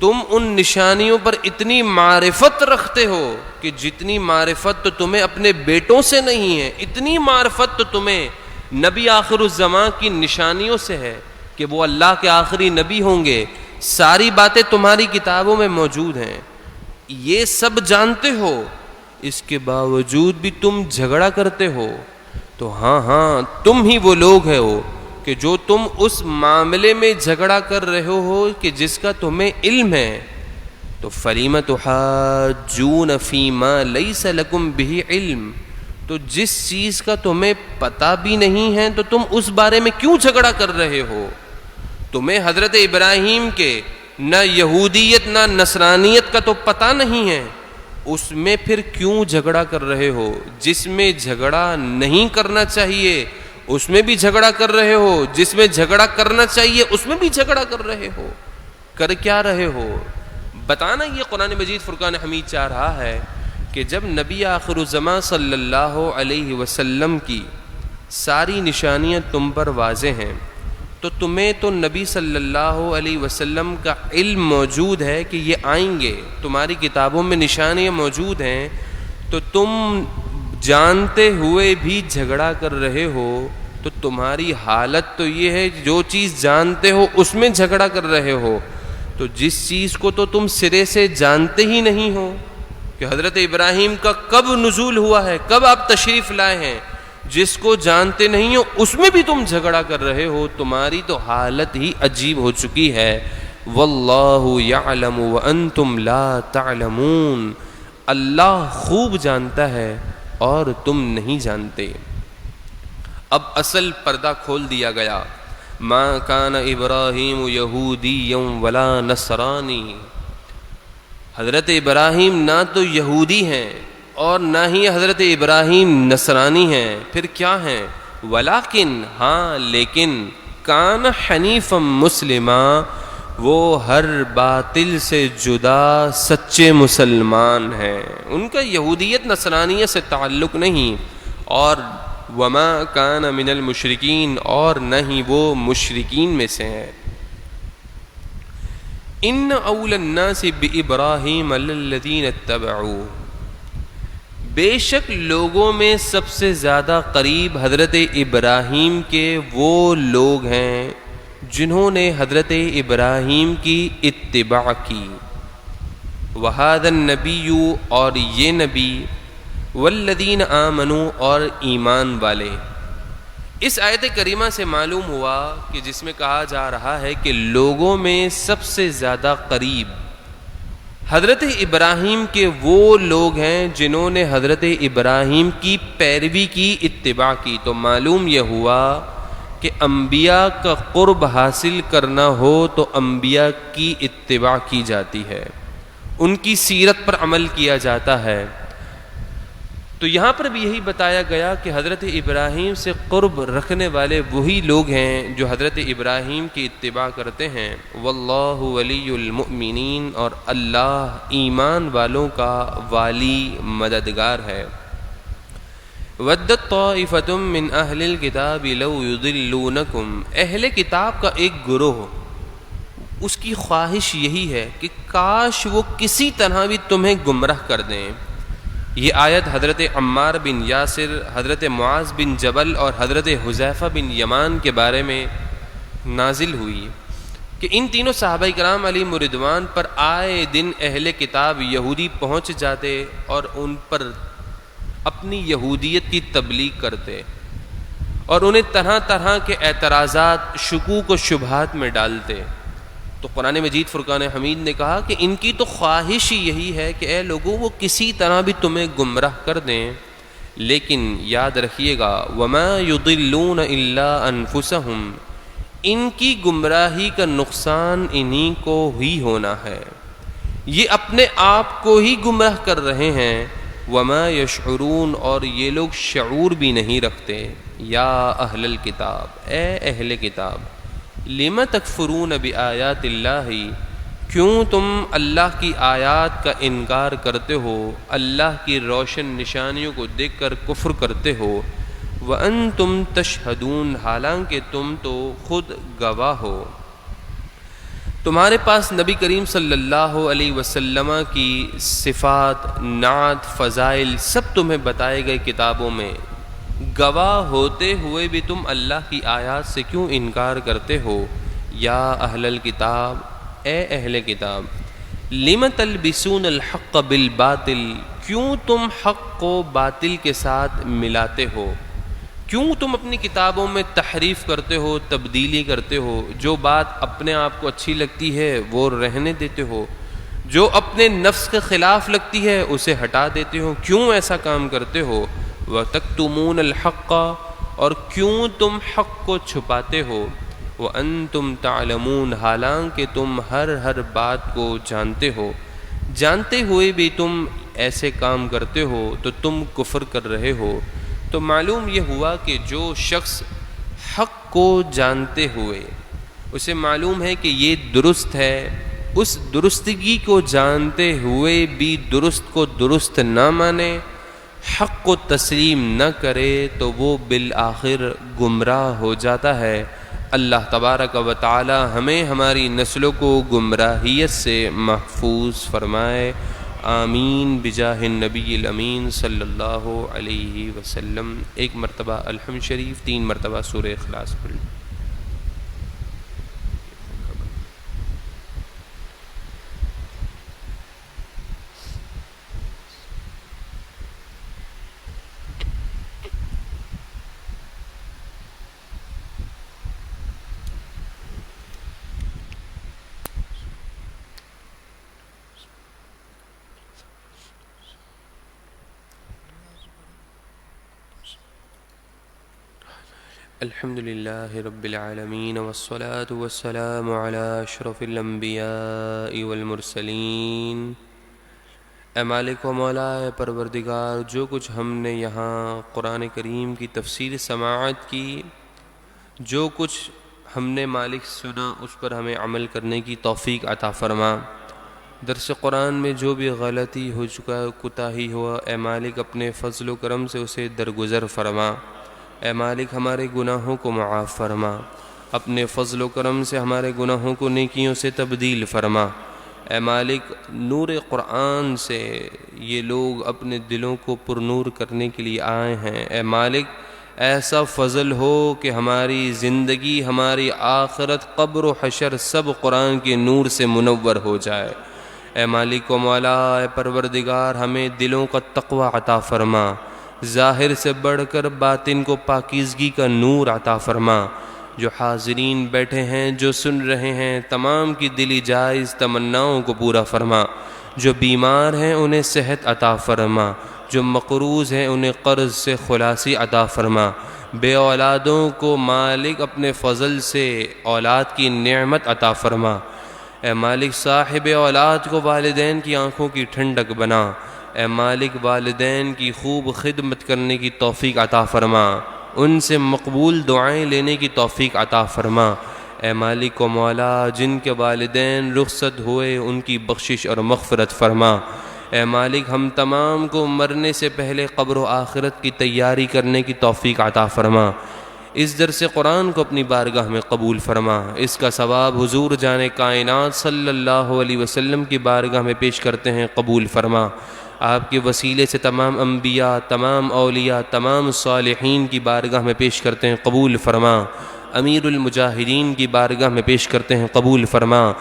تم ان نشانیوں پر اتنی معرفت رکھتے ہو کہ جتنی معرفت تو تمہیں اپنے بیٹوں سے نہیں ہے، اتنی معرفت تو تمہیں نبی آخر الزمان کی نشانیوں سے ہے کہ وہ اللہ کے آخری نبی ہوں گے۔ ساری باتیں تمہاری کتابوں میں موجود ہیں، یہ سب جانتے ہو، اس کے باوجود بھی تم جھگڑا کرتے ہو۔ تو ہاں ہاں تم ہی وہ لوگ ہو کہ جو تم اس معاملے میں جھگڑا کر رہے ہو کہ جس کا تمہیں علم ہے۔ تو فَلِمَ تُحَاجُّونَ فِي مَا لَيْسَ لَكُمْ بِهِ علم، تو جس چیز کا تمہیں پتہ بھی نہیں ہے تو تم اس بارے میں کیوں جھگڑا کر رہے ہو؟ تمہیں حضرت ابراہیم کے نہ یہودیت نہ نصرانیت کا تو پتہ نہیں ہے، اس میں پھر کیوں جھگڑا کر رہے ہو؟ جس میں جھگڑا نہیں کرنا چاہیے اس میں بھی جھگڑا کر رہے ہو، جس میں جھگڑا کرنا چاہیے اس میں بھی جھگڑا کر رہے ہو۔ کر کیا رہے ہو؟ بتانا یہ قرآن مجید فرقان حمید چاہ رہا ہے کہ جب نبی آخر الزمان صلی اللہ علیہ وسلم کی ساری نشانیاں تم پر واضح ہیں تو تمہیں تو نبی صلی اللہ علیہ وسلم کا علم موجود ہے کہ یہ آئیں گے، تمہاری کتابوں میں نشانیاں موجود ہیں، تو تم جانتے ہوئے بھی جھگڑا کر رہے ہو تو تمہاری حالت تو یہ ہے جو چیز جانتے ہو اس میں جھگڑا کر رہے ہو۔ تو جس چیز کو تو تم سرے سے جانتے ہی نہیں ہو کہ حضرت ابراہیم کا کب نزول ہوا ہے، کب آپ تشریف لائے ہیں، جس کو جانتے نہیں ہو اس میں بھی تم جھگڑا کر رہے ہو، تمہاری تو حالت ہی عجیب ہو چکی ہے۔ واللہ یعلم وانتم لا تعلمون، اللہ خوب جانتا ہے اور تم نہیں جانتے۔ اب اصل پردہ کھول دیا گیا۔ ما کان ابراہیم یہودیا ولا نصرانی، حضرت ابراہیم نہ تو یہودی ہیں اور نہ ہی حضرت ابراہیم نصرانی ہیں، پھر کیا ہیں؟ ولیکن، ہاں لیکن، کان حنیفا مسلما، وہ ہر باطل سے جدا سچے مسلمان ہیں، ان کا یہودیت نصرانیت سے تعلق نہیں، اور وما کان من المشرکین، اور نہ ہی وہ مشرکین میں سے ہیں۔ ان اول الناس بابراہیم للذین اتبعوا، بے شک لوگوں میں سب سے زیادہ قریب حضرت ابراہیم کے وہ لوگ ہیں جنہوں نے حضرت ابراہیم کی اتباع کی، وَهَذَا النَّبِيُّ اور یہ نبی، وَالَّذِينَ آمَنُوا اور ایمان والے۔ اس آیت کریمہ سے معلوم ہوا کہ جس میں کہا جا رہا ہے کہ لوگوں میں سب سے زیادہ قریب حضرت ابراہیم کے وہ لوگ ہیں جنہوں نے حضرت ابراہیم کی پیروی کی، اتباع کی، تو معلوم یہ ہوا کہ انبیاء کا قرب حاصل کرنا ہو تو انبیاء کی اتباع کی جاتی ہے، ان کی سیرت پر عمل کیا جاتا ہے۔ تو یہاں پر بھی یہی بتایا گیا کہ حضرت ابراہیم سے قرب رکھنے والے وہی لوگ ہیں جو حضرت ابراہیم کی اتباع کرتے ہیں۔ واللہ ولی المؤمنین، اور اللہ ایمان والوں کا والی مددگار ہے۔ ودت طائفۃ من اہل الکتاب لو یضلونکم، اہل کتاب کا ایک گروہ، اس کی خواہش یہی ہے کہ کاش وہ کسی طرح بھی تمہیں گمراہ کر دیں۔ یہ آیت حضرت عمار بن یاسر، حضرت معاذ بن جبل اور حضرت حذیفہ بن یمان کے بارے میں نازل ہوئی کہ ان تینوں صحابہ کرام علیہم رضوان پر آئے دن اہل کتاب یہودی پہنچ جاتے اور ان پر اپنی یہودیت کی تبلیغ کرتے اور انہیں طرح طرح کے اعتراضات، شکوک و شبہات میں ڈالتے۔ تو قرآن مجید فرقان حمید نے کہا کہ ان کی تو خواہش ہی یہی ہے کہ اے لوگوں وہ کسی طرح بھی تمہیں گمراہ کر دیں، لیکن یاد رکھیے گا وَمَا يُضِلُّونَ إِلَّا أَنفُسَهُمْ، ان کی گمراہی کا نقصان انہی کو ہی ہونا ہے، یہ اپنے آپ کو ہی گمراہ کر رہے ہیں۔ وَمَا يَشْعُرُونَ، اور یہ لوگ شعور بھی نہیں رکھتے۔ یا اہل الکتاب، اے اہل کتاب، لِمَ تَکْفُرُونَ بِآیَاتِ اللَّهِ، کیوں تم اللہ کی آیات کا انکار کرتے ہو، اللہ کی روشن نشانیوں کو دیکھ کر کفر کرتے ہو، وَأَنْتُمْ تَشْهَدُونَ، حالانکہ تم تو خود گواہ ہو۔ تمہارے پاس نبی کریم صلی اللہ علیہ وسلم کی صفات، نعت، فضائل سب تمہیں بتائے گئے کتابوں میں، گواہ ہوتے ہوئے بھی تم اللہ کی آیات سے کیوں انکار کرتے ہو؟ یا اہل الکتاب، اے اہل کتاب، لِمَ تَلْبِسُونَ الْحَقَّ بِالْبَاطِلِ، کیوں تم حق کو باطل کے ساتھ ملاتے ہو؟ کیوں تم اپنی کتابوں میں تحریف کرتے ہو، تبدیلی کرتے ہو؟ جو بات اپنے آپ کو اچھی لگتی ہے وہ رہنے دیتے ہو، جو اپنے نفس کے خلاف لگتی ہے اسے ہٹا دیتے ہو، کیوں ایسا کام کرتے ہو؟ وَتَكْتُمُونَ الْحَقَّ، اور کیوں تم حق کو چھپاتے ہو؟ وَأَنْتُمْ تَعْلَمُونَ، حالانکہ تم ہر بات کو جانتے ہو، جانتے ہوئے بھی تم ایسے کام کرتے ہو تو تم کفر کر رہے ہو۔ تو معلوم یہ ہوا کہ جو شخص حق کو جانتے ہوئے اسے معلوم ہے کہ یہ درست ہے، اس درستگی کو جانتے ہوئے بھی درست کو درست نہ مانے، حق کو تسلیم نہ کرے، تو وہ بالآخر گمراہ ہو جاتا ہے۔ اللہ تبارک و تعالی ہمیں ہماری نسلوں کو گمراہیت سے محفوظ فرمائے، آمین بجاہ النبی الامین صلی اللہ علیہ وسلم۔ ایک مرتبہ الحمد شریف، 3 مرتبہ سورہ اخلاص پڑھ لیں۔ الحمد للہ رب العالمین والصلاة والسلام علی اشرف الانبیاء والمرسلین۔ اے مالک و مولا، اے پروردگار، جو کچھ ہم نے یہاں قرآن کریم کی تفسیر سماعت کی، جو کچھ ہم نے مالک سنا، اس پر ہمیں عمل کرنے کی توفیق عطا فرما۔ درس قرآن میں جو بھی غلطی ہو چکا، کوتاہی ہوا، اے مالک اپنے فضل و کرم سے اسے درگزر فرما۔ اے مالک ہمارے گناہوں کو معاف فرما، اپنے فضل و کرم سے ہمارے گناہوں کو نیکیوں سے تبدیل فرما۔ اے مالک نور قرآن سے یہ لوگ اپنے دلوں کو پر نور کرنے کے لیے آئے ہیں۔ اے مالک ایسا فضل ہو کہ ہماری زندگی، ہماری آخرت، قبر و حشر سب قرآن کے نور سے منور ہو جائے۔ اے مالک و مولا، اے پروردگار ہمیں دلوں کا تقوی عطا فرما، ظاہر سے بڑھ کر باطن کو پاکیزگی کا نور عطا فرما۔ جو حاضرین بیٹھے ہیں، جو سن رہے ہیں، تمام کی دلی جائز تمناؤں کو پورا فرما۔ جو بیمار ہیں انہیں صحت عطا فرما، جو مقروض ہیں انہیں قرض سے خلاصی عطا فرما۔ بے اولادوں کو مالک اپنے فضل سے اولاد کی نعمت عطا فرما۔ اے مالک صاحب اولاد کو والدین کی آنکھوں کی ٹھنڈک بنا۔ اے مالک والدین کی خوب خدمت کرنے کی توفیق عطا فرما، ان سے مقبول دعائیں لینے کی توفیق عطا فرما۔ اے مالک و مولا جن کے والدین رخصت ہوئے ان کی بخشش اور مغفرت فرما۔ اے مالک ہم تمام کو مرنے سے پہلے قبر و آخرت کی تیاری کرنے کی توفیق عطا فرما۔ اس درس قرآن کو اپنی بارگاہ میں قبول فرما، اس کا ثواب حضور جان کائنات صلی اللہ علیہ وسلم کی بارگاہ میں پیش کرتے ہیں، قبول فرما۔ آپ کے وسیلے سے تمام انبیاء، تمام اولیاء، تمام صالحین کی بارگاہ میں پیش کرتے ہیں، قبول فرما۔ امیر المجاہدین کی بارگاہ میں پیش کرتے ہیں، قبول فرما۔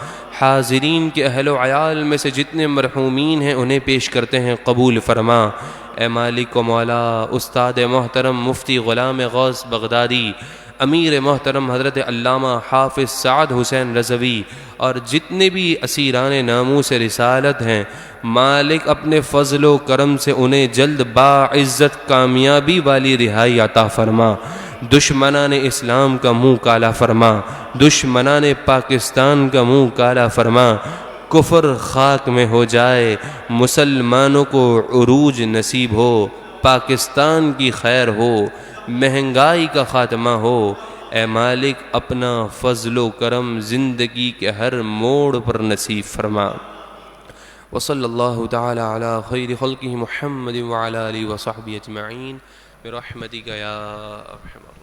حاضرین کے اہل و عیال میں سے جتنے مرحومین ہیں انہیں پیش کرتے ہیں، قبول فرما۔ اے مالک و مولا استاد محترم مفتی غلام غوث بغدادی، امیر محترم حضرت علامہ حافظ سعد حسین رضوی اور جتنے بھی اسیران ناموس رسالت ہیں، مالک اپنے فضل و کرم سے انہیں جلد باعزت کامیابی والی رہائی عطا فرما۔ دشمنان اسلام کا منہ کالا فرما، دشمنان پاکستان کا منہ کالا فرما۔ کفر خاک میں ہو جائے، مسلمانوں کو عروج نصیب ہو، پاکستان کی خیر ہو، مہنگائی کا خاتمہ ہو۔ اے مالک اپنا فضل و کرم زندگی کے ہر موڑ پر نصیب فرما۔ وصلی اللہ تعالی علی خیر خلقہ محمد وعلی آلہ وصحبہ اجمعین برحمتک یا ارحم الراحمین۔